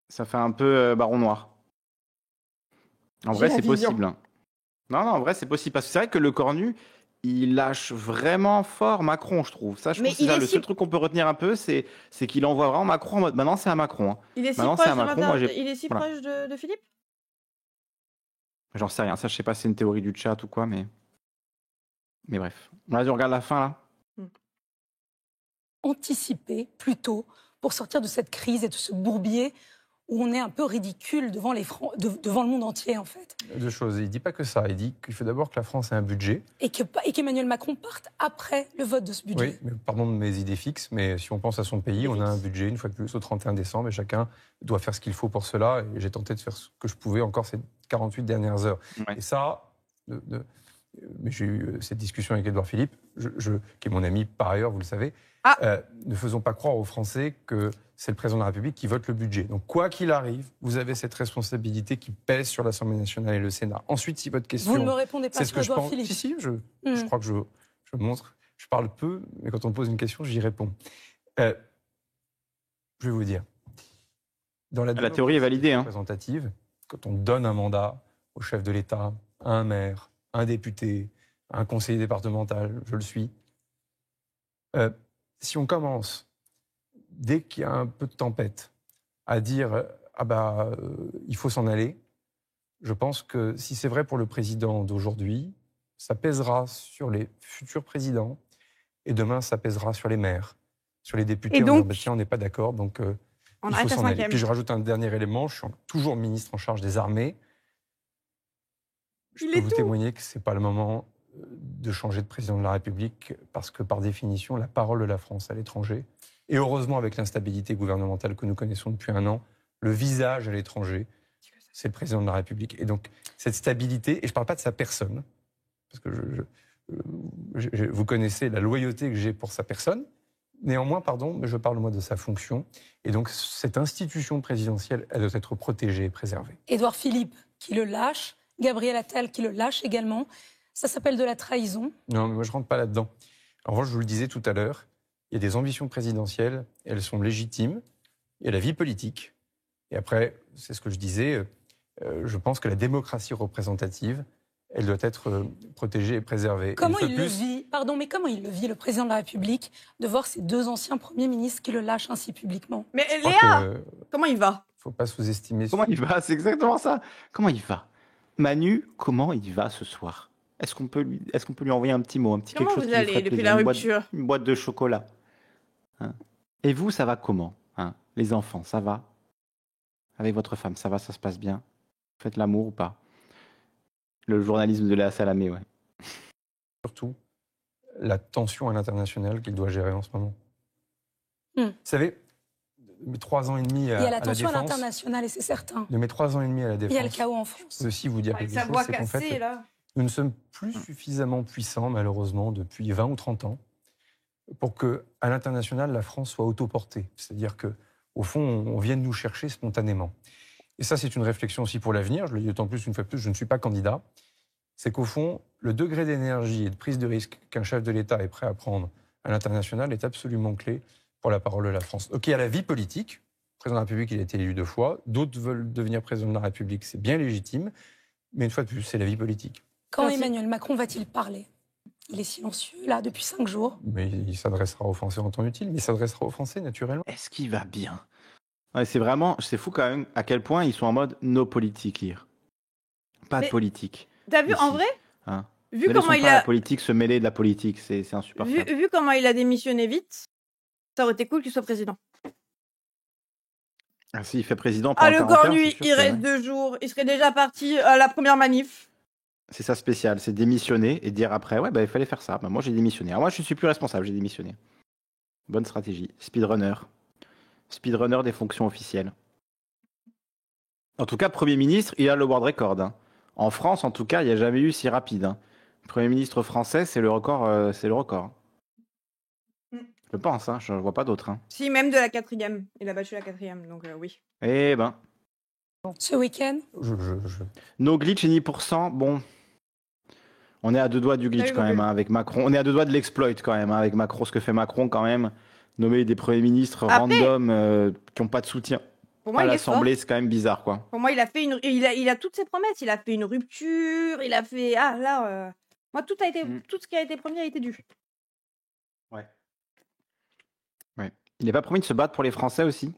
Ça fait un peu Baron Noir. En vrai, c'est possible. Non, en vrai, c'est possible. Parce que c'est vrai que Le Cornu, il lâche vraiment fort Macron, je trouve. Ça, je trouve que c'est le seul truc qu'on peut retenir un peu, c'est qu'il envoie vraiment Macron en mode maintenant, c'est à Macron. Hein. Il est si proche de Philippe. J'en sais rien. Ça, je sais pas si c'est une théorie du chat ou quoi, mais bref. Vas-y, on regarde la fin, là. Anticiper plutôt pour sortir de cette crise et de ce bourbier où on est un peu ridicule devant devant le monde entier, en fait. Deux choses. Il ne dit pas que ça. Il dit qu'il faut d'abord que la France ait un budget. Et qu'Emmanuel Macron parte après le vote de ce budget. Oui, mais pardon de mes idées fixes, mais si on pense à son pays, on a un budget, une fois de plus, au 31 décembre, et chacun doit faire ce qu'il faut pour cela. Et j'ai tenté de faire ce que je pouvais encore ces 48 dernières heures. Ouais. Et ça, mais j'ai eu cette discussion avec Édouard Philippe, qui est mon ami par ailleurs, vous le savez. Ne faisons pas croire aux Français que c'est le président de la République qui vote le budget. Donc, quoi qu'il arrive, vous avez cette responsabilité qui pèse sur l'Assemblée nationale et le Sénat. Ensuite, si votre question... Vous ne me répondez pas sur Édouard Philippe. Si, je crois que je montre. Je parle peu, mais quand on me pose une question, j'y réponds. Je vais vous dire. Dans la théorie est validée. Représentative, quand on donne un mandat au chef de l'État, à un maire, à un député, à un conseiller départemental, je le suis, si on commence, dès qu'il y a un peu de tempête, à dire il faut s'en aller, je pense que si c'est vrai pour le président d'aujourd'hui, ça pèsera sur les futurs présidents et demain ça pèsera sur les maires, sur les députés. Et donc, on n'est pas d'accord, donc il faut s'en aller. Puis je rajoute un dernier élément, je suis toujours ministre en charge des armées. Je peux vous témoigner que ce n'est pas le moment de changer de président de la République parce que, par définition, la parole de la France à l'étranger Et heureusement, avec l'instabilité gouvernementale que nous connaissons depuis un an, le visage à l'étranger, c'est le président de la République. Et donc, cette stabilité, et je ne parle pas de sa personne, parce que vous connaissez la loyauté que j'ai pour sa personne, néanmoins, mais je parle moi de sa fonction. Et donc, cette institution présidentielle, elle doit être protégée et préservée. Édouard Philippe qui le lâche, Gabriel Attal qui le lâche également, ça s'appelle de la trahison. Non, mais moi je ne rentre pas là-dedans. En revanche, je vous le disais tout à l'heure, il y a des ambitions présidentielles, elles sont légitimes, il y a la vie politique. Et après, c'est ce que je disais, je pense que la démocratie représentative, elle doit être protégée et préservée. Comment il le vit, pardon, mais comment il le vit, le président de la République, de voir ces deux anciens premiers ministres qui le lâchent ainsi publiquement? Mais Léa, comment il va? Il ne faut pas sous-estimer. Comment il va? C'est exactement ça. Comment il va? Manu, comment il va ce soir? Est-ce qu'on peut lui envoyer un petit mot, un petit comment quelque chose vous qui lui allez ferait depuis plaisir, la rupture? une boîte de chocolat. Hein? Et vous, ça va comment, hein? Les enfants, ça va? Avec votre femme, ça va, ça se passe bien? Vous faites l'amour ou pas? Le journalisme de Léa Salamé, ouais. Surtout, la tension à l'international qu'il doit gérer en ce moment. Vous savez, mes 3 ans et demi à la défense... Il y a la tension à l'international, et c'est certain. De mes 3 ans et demi à la défense... Il y a le chaos en France. Je peux aussi vous dire quelque chose, c'est qu'en fait, nous ne sommes plus suffisamment puissants, malheureusement, depuis 20 ou 30 ans, pour qu'à l'international, la France soit autoportée. C'est-à-dire qu'au fond, on vienne nous chercher spontanément. Et ça, c'est une réflexion aussi pour l'avenir. Je le dis d'autant plus, une fois de plus, je ne suis pas candidat. C'est qu'au fond, le degré d'énergie et de prise de risque qu'un chef de l'État est prêt à prendre à l'international est absolument clé pour la parole de la France. OK, il y a la vie politique. Le président de la République, il a été élu 2 fois. D'autres veulent devenir président de la République, c'est bien légitime. Mais une fois de plus, c'est la vie politique. Quand Emmanuel Macron va-t-il parler? Il est silencieux, là, depuis 5 jours. Mais il s'adressera aux Français en temps utile, mais il s'adressera aux Français, naturellement. Est-ce qu'il va bien? Ouais, c'est fou quand même à quel point ils sont en mode no politique here. Pas de politique. T'as vu, ici. en vrai, Hein? vu Ne comment laissons il pas a... la politique se mêler de la politique, c'est insupportable. Vu comment il a démissionné vite, ça aurait été cool qu'il soit président. Ah, s'il fait président pendant le 40 heures, cornu, c'est sûr il que, reste 2 jours. Il serait déjà parti à la première manif. c'est ça spécial, c'est démissionner et dire après, ouais, bah, il fallait faire ça. Bah, moi, j'ai démissionné. Alors, moi, je suis plus responsable, j'ai démissionné. Bonne stratégie. Speedrunner des fonctions officielles. En tout cas, Premier ministre, il a le world record. Hein. En France, en tout cas, il n'y a jamais eu si rapide. Hein. Premier ministre français, c'est le record. Je pense, hein, je ne vois pas d'autre. Hein. Si, même de la 4e. Il a battu la 4e, donc oui. Eh ben. Ce week-end No glitch et ni %, bon. On est à 2 doigts du glitch quand même, hein, avec Macron. On est à 2 doigts de l'exploit quand même, hein, avec Macron. Ce que fait Macron quand même, nommer des premiers ministres random qui n'ont pas de soutien. Pour moi, à l'Assemblée, c'est quand même bizarre, quoi. Pour moi, il a fait il a toutes ses promesses. Il a fait une rupture. Il a fait moi, tout ce qui a été promis a été dû. Ouais. Il n'est pas promis de se battre pour les Français aussi?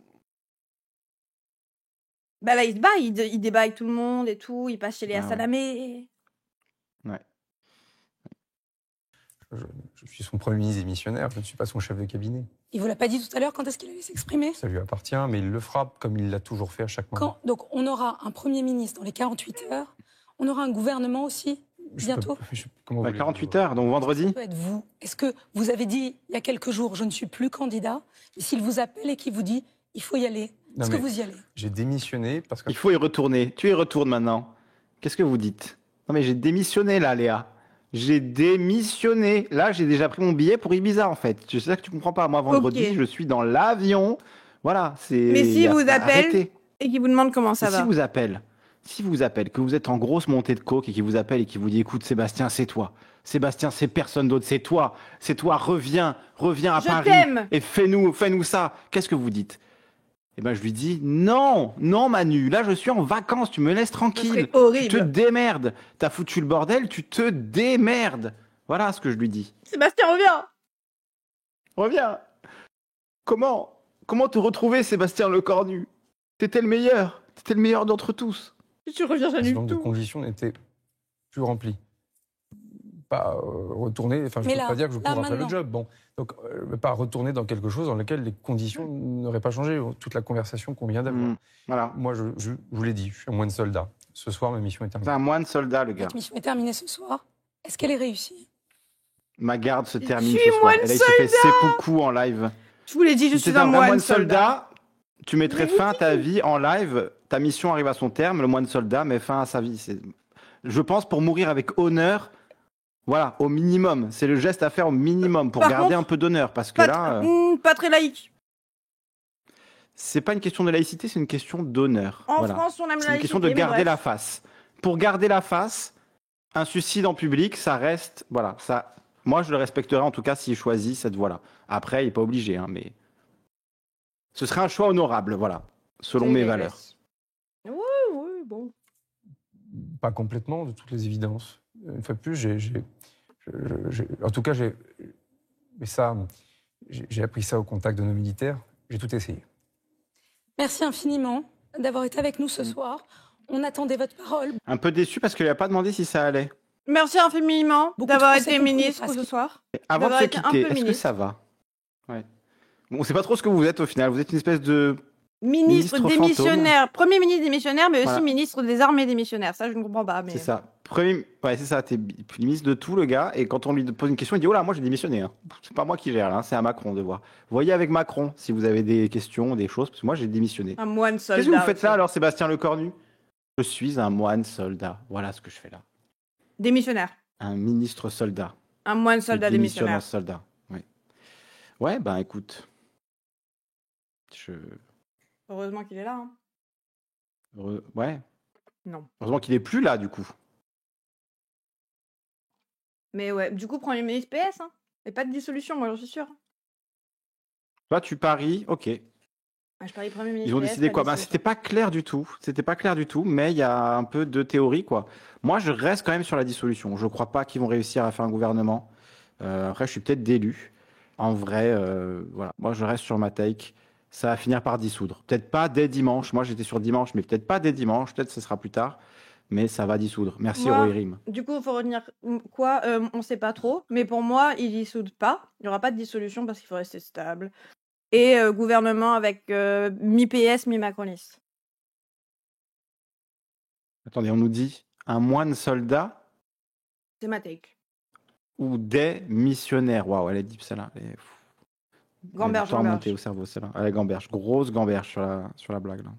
Bah là, il se bat. Il débat avec tout le monde et tout. Il passe chez Léa Salamé. Ouais. Je suis son premier ministre démissionnaire, je ne suis pas son chef de cabinet. Il vous l'a pas dit tout à l'heure, quand est-ce qu'il allait s'exprimer? Ça lui appartient, mais il le fera comme il l'a toujours fait à chaque moment. Donc on aura un Premier ministre dans les 48 heures, on aura un gouvernement aussi bientôt. 48 heures, donc vendredi. Êtes-vous? Est-ce que vous avez dit il y a quelques jours, je ne suis plus candidat, et s'il vous appelle et qu'il vous dit il faut y aller, est-ce que vous y allez? J'ai démissionné parce que... Il faut y retourner. Tu y retournes maintenant. Qu'est-ce que vous dites? Non mais j'ai démissionné là, Léa. J'ai démissionné. Là, j'ai déjà pris mon billet pour Ibiza, en fait. C'est ça que tu comprends pas. Moi, vendredi, je suis dans l'avion. Voilà, c'est... Mais s'il vous appelle et qu'il vous demande comment ça va. Si vous appelle, que vous êtes en grosse montée de coke et qu'il vous appelle et qu'il vous dit, écoute, Sébastien, c'est toi. Sébastien, c'est personne d'autre, c'est toi. C'est toi, reviens à Paris. Et fais-nous ça. Qu'est-ce que vous dites? Eh ben, je lui dis, non, Manu, là, je suis en vacances, tu me laisses tranquille. Tu te démerdes. T'as foutu le bordel, tu te démerdes. Voilà ce que je lui dis. Sébastien, reviens. Comment te retrouver, Sébastien Lecornu? T'étais le meilleur d'entre tous. Tu reviens jamais du tout. Le nombre de conditions n'était plus rempli. Pas retourner, enfin je ne peux pas dire que je cours après le job. Bon, donc pas retourner dans quelque chose dans lequel les conditions n'auraient pas changé. Toute la conversation qu'on vient d'avoir. Voilà. Moi, je vous l'ai dit, je suis un moine soldat. Ce soir, ma mission est terminée. C'est un moine soldat, le gars. Votre mission est terminée ce soir. Est-ce qu'elle est réussie? Ma garde se termine ce soir. Elle a fait seppuku en live. Je vous l'ai dit, je suis un moine soldat. Tu mettrais fin à ta vie en live. Ta mission arrive à son terme. Le moine soldat met fin à sa vie. Je pense pour mourir avec honneur. Voilà, au minimum. C'est le geste à faire au minimum pour garder un peu d'honneur. Parce que là. Pas très laïque. C'est pas une question de laïcité, c'est une question d'honneur. En France, on aime la laïcité. C'est une question de garder la face. Pour garder la face, un suicide en public, ça reste. Voilà, ça. Moi, je le respecterai en tout cas s'il choisit cette voie-là. Après, il n'est pas obligé, hein, mais. Ce serait un choix honorable, voilà, selon mes valeurs. Oui, bon. Pas complètement, de toutes les évidences. Une fois de plus, en tout cas, j'ai appris ça au contact de nos militaires. J'ai tout essayé. Merci infiniment d'avoir été avec nous ce soir. On attendait votre parole. Un peu déçu parce qu'il n'a pas demandé si ça allait. Merci infiniment d'avoir été ministre ce soir. Avant de se quitter, est-ce que ça va? Ouais. Bon, on ne sait pas trop ce que vous êtes au final. Vous êtes une espèce de... Ministre démissionnaire. Premier ministre démissionnaire, mais aussi ministre des armées démissionnaires. Ça, je ne comprends pas. Mais... C'est ça. Ouais, c'est ça. T'es ministre de tout, le gars. Et quand on lui pose une question, il dit « Oh là, moi, j'ai démissionné. Hein. C'est pas moi qui gère, là. C'est à Macron de voir. » Voyez avec Macron si vous avez des questions, des choses. Parce que moi, j'ai démissionné. Un moine soldat. Qu'est-ce que vous faites là, alors, Sébastien Lecornu? Je suis un moine soldat. Voilà ce que je fais là. Démissionnaire. Un ministre soldat. Un moine soldat démissionnaire. Soldat, oui. Ouais, ben écoute... Heureusement qu'il est là. Hein. Ouais. Non. Heureusement qu'il est plus là, du coup. Mais ouais, du coup, Premier ministre PS. Hein. Et pas de dissolution, moi, j'en suis sûre. Toi, tu paries, ok. Je parie Premier ministre. Ils ont décidé quoi? C'était pas clair du tout. C'était pas clair du tout, mais il y a un peu de théorie, quoi. Moi, je reste quand même sur la dissolution. Je crois pas qu'ils vont réussir à faire un gouvernement. Après, je suis peut-être d'élu. En vrai, voilà. Moi, je reste sur ma take. Ça va finir par dissoudre. Peut-être pas dès dimanche. Moi, j'étais sur dimanche, mais peut-être pas dès dimanche. Peut-être que ce sera plus tard. Mais ça va dissoudre. Merci, Rohirrim. Du coup, il faut retenir quoi? On ne sait pas trop. Mais pour moi, ils ne dissoudent pas. Il n'y aura pas de dissolution parce qu'il faut rester stable. Et gouvernement avec mi-PS, mi-macroniste. Attendez, on nous dit un moine soldat? C'est ma take. Ou des missionnaires? Waouh, elle est deep, celle-là. Gamberge. Montée au cerveau, celle-là. Elle est gamberge. Grosse gamberge sur la blague, là.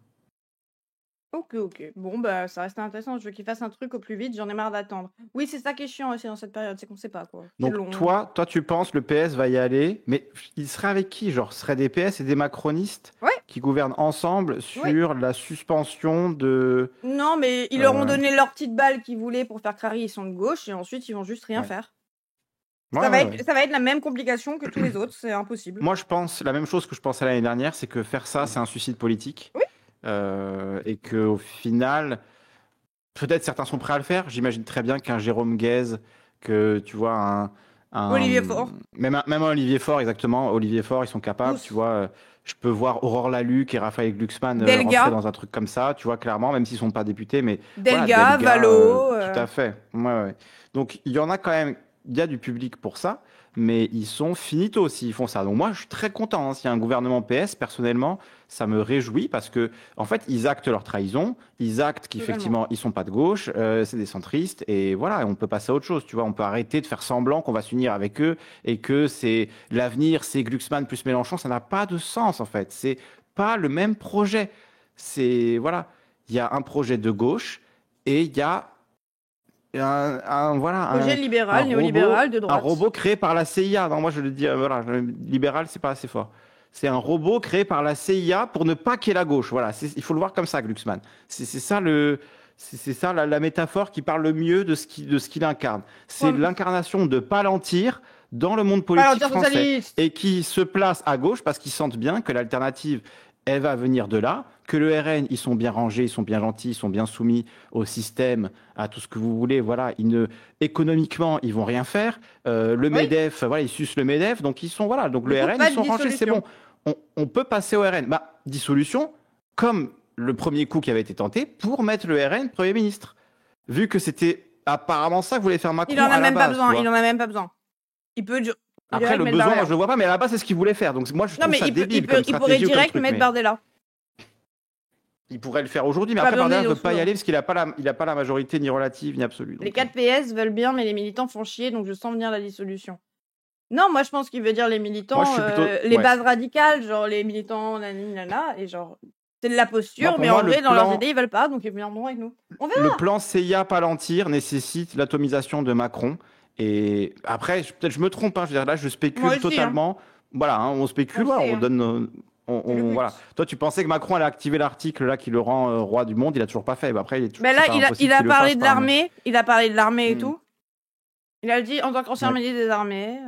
Ok. Bon, bah, ça reste intéressant. Je veux qu'il fasse un truc au plus vite. J'en ai marre d'attendre. Oui, c'est ça qui est chiant aussi dans cette période. C'est qu'on sait pas, quoi. Donc, long. toi, tu penses le PS va y aller, mais il serait avec qui? Genre, ce serait des PS et des macronistes qui gouvernent ensemble sur la suspension de... Non, mais ils leur ont donné leur petite balle qu'ils voulaient pour faire crari. Ils sont de gauche et ensuite, ils vont juste rien faire. Ça va être la même complication que tous les autres. C'est impossible. Moi, je pense la même chose que je pensais l'année dernière, c'est que faire ça, c'est un suicide politique. Oui. Et qu'au final, peut-être certains sont prêts à le faire. J'imagine très bien qu'un Jérôme Guez, que tu vois un Olivier Faure. Même un Olivier Faure, exactement. Olivier Faure, ils sont capables, tu vois. Je peux voir Aurore Lalucq et Raphaël Glucksmann rentrer dans un truc comme ça, tu vois, clairement, même s'ils sont pas députés. Mais Delga, Valo. Tout à fait. Ouais. Donc, il y en a quand même, il y a du public pour ça. Mais ils sont finito s'ils font ça. Donc moi, je suis très content. Hein. S'il y a un gouvernement PS, personnellement, ça me réjouit parce que, en fait, ils actent leur trahison. Ils actent qu'effectivement, ils sont pas de gauche. C'est des centristes. Et voilà, on peut passer à autre chose. Tu vois, on peut arrêter de faire semblant qu'on va s'unir avec eux et que c'est l'avenir, c'est Glucksmann plus Mélenchon. Ça n'a pas de sens, en fait. C'est pas le même projet. Voilà. Il y a un projet de gauche et il y a projet libéral, néolibéral, de droite. Un robot créé par la CIA. Non, moi je le dis, libéral, c'est pas assez fort. C'est un robot créé par la CIA pour ne pas qu'il y ait la gauche. Voilà, il faut le voir comme ça, Glucksmann. C'est ça la métaphore qui parle le mieux de ce qu'il incarne. C'est l'incarnation de Palantir dans le monde politique français et qui se place à gauche parce qu'ils sentent bien que l'alternative, elle va venir de là, que le RN, ils sont bien rangés, ils sont bien gentils, ils sont bien soumis au système, à tout ce que vous voulez. Voilà, économiquement, ils vont rien faire. Le Medef, ils sucent le Medef, donc ils sont donc le RN, ils sont rangés, c'est bon. On peut passer au RN. Dissolution, comme le premier coup qui avait été tenté pour mettre le RN Premier ministre. Vu que c'était apparemment ça que voulait faire Macron. Il en a même pas besoin. Il peut. Après, le besoin, moi, je le vois pas, mais à la base, c'est ce qu'il voulait faire. Donc, moi, je trouve ça débile. Il pourrait direct mettre Bardella. Il pourrait le faire aujourd'hui, mais après, Bardella ne veut pas y aller parce qu'il n'a pas la majorité ni relative ni absolue. Donc, les 4 PS veulent bien, mais les militants font chier, donc je sens venir la dissolution. Non, moi je pense qu'il veut dire les militants, les bases radicales, genre les militants, nanana, et genre c'est de la posture, mais en vrai, dans leurs idées, ils veulent pas, donc ils viendront avec nous. On verra. Le plan CIA-Palantir nécessite l'atomisation de Macron. Et après, peut-être je me trompe, hein, je veux dire, là je spécule totalement. Voilà, on spécule, on donne. Voilà. Toi, tu pensais que Macron allait activer l'article là qui le rend roi du monde, il a toujours pas fait. Après, il a parlé de l'armée, il a parlé de l'armée et tout. Il a dit en tant qu'ancien ministre des armées.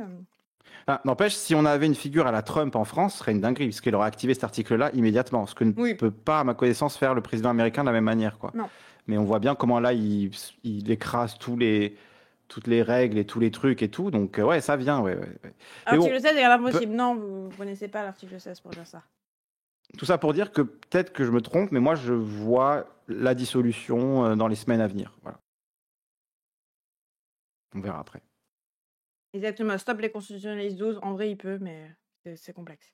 N'empêche, si on avait une figure à la Trump en France, ce serait une dinguerie, parce qu'il aurait activé cet article-là immédiatement. Ce que ne peut pas, à ma connaissance, faire le président américain de la même manière, quoi. Non. Mais on voit bien comment là, il écrase toutes les règles et tous les trucs et tout. Donc, ouais, ça vient. L'article 16 est impossible. Non, vous ne connaissez pas l'article 16 pour dire ça. Tout ça pour dire que peut-être que je me trompe, mais moi, je vois la dissolution dans les semaines à venir. Voilà. On verra après. Exactement. Stop les constitutionnalistes 12. En vrai, il peut, mais c'est complexe.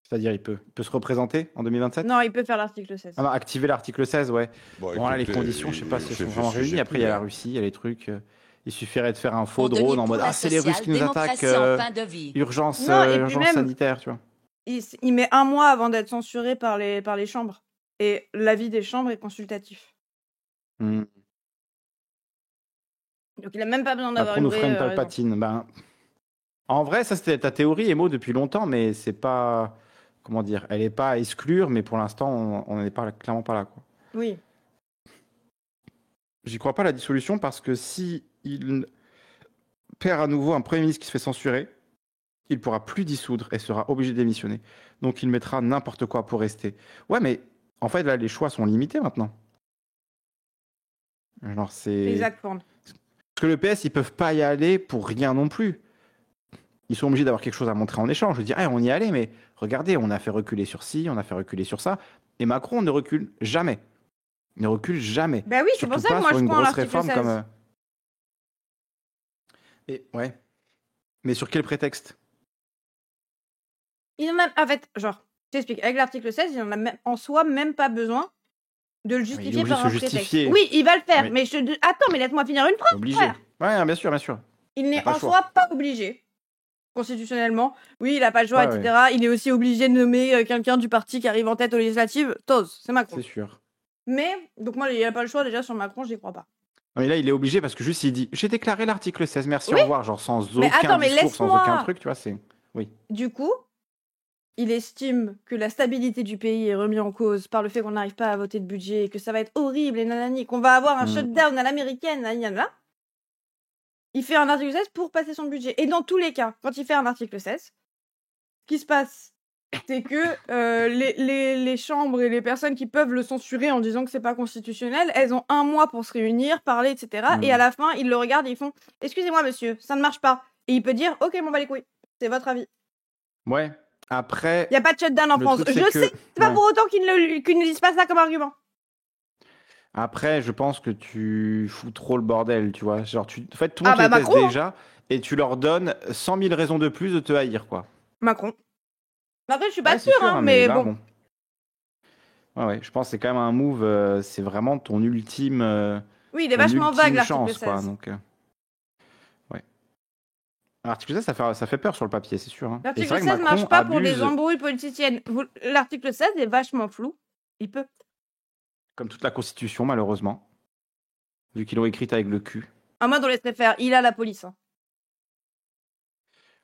C'est-à-dire, il peut se représenter en 2027 ? Non, il peut faire l'article 16. Activer l'article 16, ouais. Bon, là, les conditions, je sais pas si elles sont vraiment réunies. Après, il y a la Russie, il y a les trucs. Il suffirait de faire un faux drone en mode c'est les Russes qui nous attaquent. Urgence sanitaire, tu vois. Il met 1 mois avant d'être censuré par les chambres. Et l'avis des chambres est consultatif. Donc il a même pas besoin d'avoir une vraie Palpatine. En vrai, ça c'était ta théorie, Emo, depuis longtemps, mais c'est pas... Comment dire ? Elle est pas à exclure, mais pour l'instant, on n'est clairement pas là, quoi. Oui. J'y crois pas la dissolution, parce que si il perd à nouveau un Premier ministre qui se fait censurer, il pourra plus dissoudre et sera obligé de démissionner. Donc il mettra n'importe quoi pour rester. Ouais, mais en fait, là, les choix sont limités maintenant. Genre, c'est... Exactement. Parce que le PS, ils peuvent pas y aller pour rien non plus. Ils sont obligés d'avoir quelque chose à montrer en échange. Je veux dire, on y allait, mais regardez, on a fait reculer sur ci, on a fait reculer sur ça. Et Macron ne recule jamais. Il ne recule jamais. Ben oui, c'est pour ça que moi je crois en l'article 16. Comme... Ouais. Mais sur quel prétexte ? Il en a... En fait, genre, je t'explique. Avec l'article 16, il en a en soi même pas besoin de le justifier par un prétexte. Oui, il va le faire. Oui. Mais attends, mais laisse-moi finir une phrase. Obligé. Ouais, bien sûr, bien sûr. Il n'est en soi pas obligé. Constitutionnellement, oui, il n'a pas le choix, etc. Ouais. Il est aussi obligé de nommer quelqu'un du parti qui arrive en tête aux législatives. Tose, c'est Macron. C'est sûr. Mais, donc moi, il n'a pas le choix déjà sur Macron, je n'y crois pas. Non, mais là, il est obligé parce que juste il dit j'ai déclaré l'article 16, merci, au revoir, genre sans aucun discours, sans aucun truc, tu vois, c'est. Oui. Du coup, il estime que la stabilité du pays est remise en cause par le fait qu'on n'arrive pas à voter de budget, et que ça va être horrible et nanani, qu'on va avoir un shutdown à l'américaine, nanana. Il fait un article 16 pour passer son budget. Et dans tous les cas, quand il fait un article 16, ce qui se passe, c'est que les chambres et les personnes qui peuvent le censurer en disant que c'est pas constitutionnel, elles ont 1 mois pour se réunir, parler, etc. Et à la fin, ils le regardent et ils font « Excusez-moi, monsieur, ça ne marche pas. » Et il peut dire « Ok, m'en bat les couilles. C'est votre avis. » Ouais. Après... Il n'y a pas de shutdown en France. Je sais, c'est pas pour autant qu'ils ne disent pas ça comme argument. Après, je pense que tu fous trop le bordel, tu vois. Genre, en fait, tout le monde les teste déjà et tu leur donnes 100 000 raisons de plus de te haïr, quoi. Macron. Après, je suis pas sûre, hein, mais là, bon. Ouais, je pense que c'est quand même un move, c'est vraiment ton ultime... oui, il est vachement vague, l'article 16. Quoi, donc, ouais. L'article 16, ça fait peur sur le papier, c'est sûr. Hein. L'article 16 ne marche pas pour des embrouilles politiciennes. L'article 16 est vachement flou. Il peut. Comme toute la Constitution, malheureusement. Vu qu'ils l'ont écrite avec le cul. Moi, on laisserait faire. Il a la police. Hein.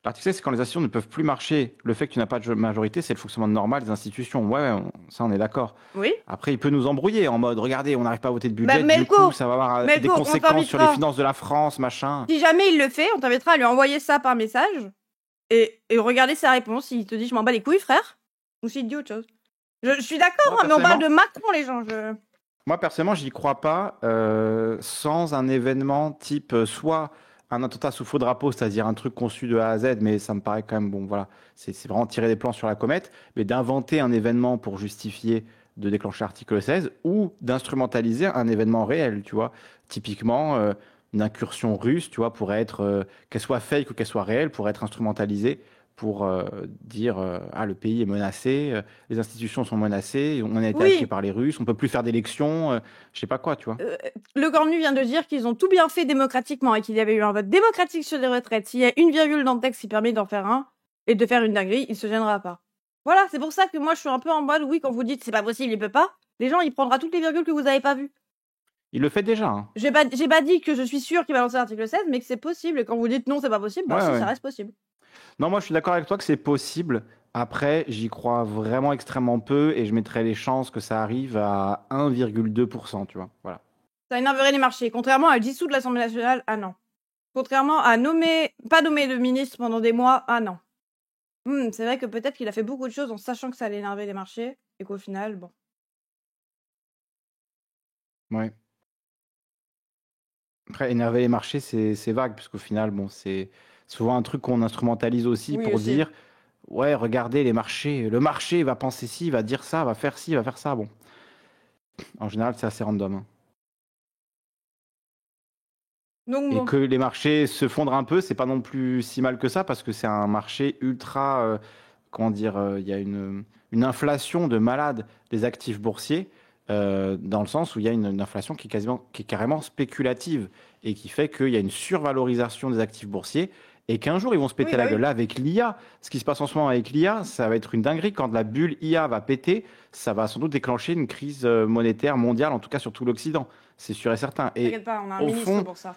L'article 16, c'est quand les institutions ne peuvent plus marcher. Le fait que tu n'as pas de majorité, c'est le fonctionnement normal des institutions. Ouais, ça, on est d'accord. Oui. Après, il peut nous embrouiller en mode, regardez, on n'arrive pas à voter de budget, du coup, ça va avoir des conséquences sur les finances de la France, machin. Si jamais il le fait, on t'invitera à lui envoyer ça par message et regarder sa réponse. S'il te dit, je m'en bats les couilles, frère, ou s'il te dit autre chose. Je suis d'accord, mais on parle de Macron, les gens. Moi, personnellement, j'y crois pas sans un événement type soit un attentat sous faux drapeau, c'est-à-dire un truc conçu de A à Z, mais ça me paraît quand même, bon, voilà, c'est vraiment tirer des plans sur la comète, mais d'inventer un événement pour justifier de déclencher l'article 16 ou d'instrumentaliser un événement réel, tu vois. Typiquement, une incursion russe, tu vois, pourrait être, qu'elle soit fake ou qu'elle soit réelle, pourrait être instrumentalisée pour dire le pays est menacé, les institutions sont menacées, on a été attaqué par les Russes, on peut plus faire d'élections, je sais pas quoi, tu vois. Le Cornu vient de dire qu'ils ont tout bien fait démocratiquement et qu'il y avait eu un vote démocratique sur les retraites. S'il y a une virgule dans le texte qui permet d'en faire un et de faire une dinguerie, il se gênera pas. Voilà, c'est pour ça que moi je suis un peu en mode oui, quand vous dites c'est pas possible, il peut pas, les gens il prendra toutes les virgules que vous avez pas vues. Il le fait déjà. Hein. J'ai pas dit que je suis sûr qu'il va lancer l'article 16, mais que c'est possible. Et quand vous dites non, c'est pas possible, ça reste possible. Non, moi je suis d'accord avec toi que c'est possible. Après, j'y crois vraiment extrêmement peu et je mettrais les chances que ça arrive à 1,2%, tu vois. Voilà. Ça énerverait les marchés. Contrairement à dissoudre l'Assemblée nationale, non. Contrairement à pas nommer de ministre pendant des mois, non. C'est vrai que peut-être qu'il a fait beaucoup de choses en sachant que ça allait énerver les marchés et qu'au final, bon. Ouais. Après, énerver les marchés, c'est vague, parce qu'au final, bon, c'est souvent un truc qu'on instrumentalise aussi pour dire ouais, regardez les marchés, le marché va penser ci, va dire ça, va faire ci, va faire ça. Bon, en général, c'est assez random. Hein. Et que les marchés se fondrent un peu, c'est pas non plus si mal que ça, parce que c'est un marché ultra, comment dire, il y a une inflation de malade des actifs boursiers. Dans le sens où il y a une inflation qui est carrément spéculative et qui fait qu'il y a une survalorisation des actifs boursiers et qu'un jour ils vont se péter la gueule. Là, avec l'IA, ce qui se passe en ce moment avec l'IA, ça va être une dinguerie. Quand la bulle IA va péter, ça va sans doute déclencher une crise monétaire mondiale, en tout cas sur tout l'Occident. C'est sûr et certain. Et t'inquiète pas, on a un ministre pour ça.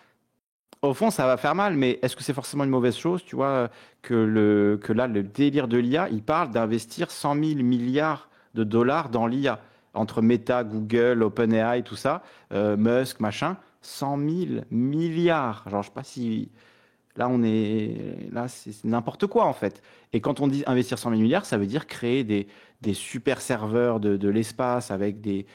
Au fond, ça va faire mal, mais est-ce que c'est forcément une mauvaise chose, tu vois, que là, le délire de l'IA, il parle d'investir 100 000 milliards de dollars dans l'IA entre Meta, Google, OpenAI, tout ça, Musk, machin, 100 000 milliards. Genre, je sais pas si... Là, c'est n'importe quoi, en fait. Et quand on dit investir 100 000 milliards, ça veut dire créer des super serveurs de l'espace avec des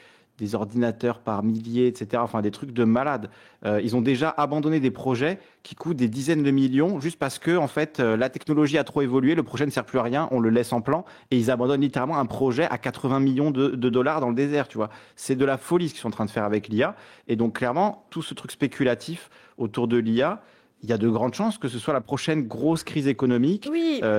ordinateurs par milliers, etc. Enfin, des trucs de malades. Ils ont déjà abandonné des projets qui coûtent des dizaines de millions juste parce que, en fait, la technologie a trop évolué, le projet ne sert plus à rien, on le laisse en plan et ils abandonnent littéralement un projet à 80 millions de dollars dans le désert, tu vois. C'est de la folie ce qu'ils sont en train de faire avec l'IA. Et donc, clairement, tout ce truc spéculatif autour de l'IA, il y a de grandes chances que ce soit la prochaine grosse crise économique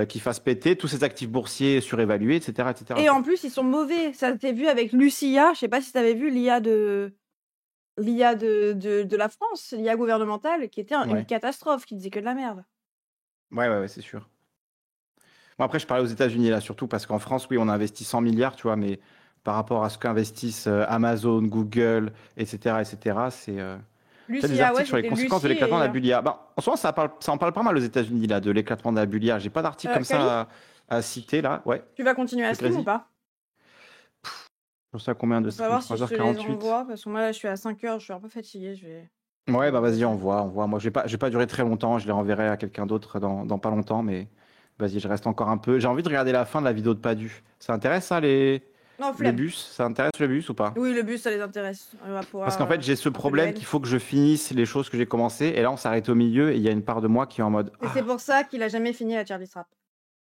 qui fasse péter tous ces actifs boursiers surévalués, etc., etc. Et en plus, ils sont mauvais. Ça s'est vu avec Lucia. Je sais pas si tu avais vu l'IA de la France, l'IA gouvernementale, qui était une catastrophe, qui disait que de la merde. Ouais, c'est sûr. Bon, après, je parlais aux États-Unis là, surtout parce qu'en France, oui, on a investi 100 milliards, tu vois, mais par rapport à ce qu'investissent Amazon, Google, etc., c'est... Lucia, des articles sur les conséquences de l'éclatement de la bulle IA. En ce moment, ça en parle pas mal aux États-Unis là, de l'éclatement de la bulle IA. J'ai pas d'article comme ça à citer là. Ouais. Tu vas continuer à stream ou pas? Je sais à combien de stream? 3h48. Parce que moi là, je suis à 5h, je suis un peu fatiguée. Ouais, bah vas-y, envoie. Moi, je vais pas durer très longtemps. Je les renverrai à quelqu'un d'autre dans pas longtemps, mais vas-y, je reste encore un peu. J'ai envie de regarder la fin de la vidéo de Padu. Ça intéresse ça les bus, ça intéresse le bus ou pas? Oui, le bus, ça les intéresse. Parce qu'en fait, j'ai ce problème qu'il faut que je finisse les choses que j'ai commencées. Et là, on s'arrête au milieu et il y a une part de moi qui est en mode... Et c'est pour ça qu'il a jamais fini la Charlie Strap.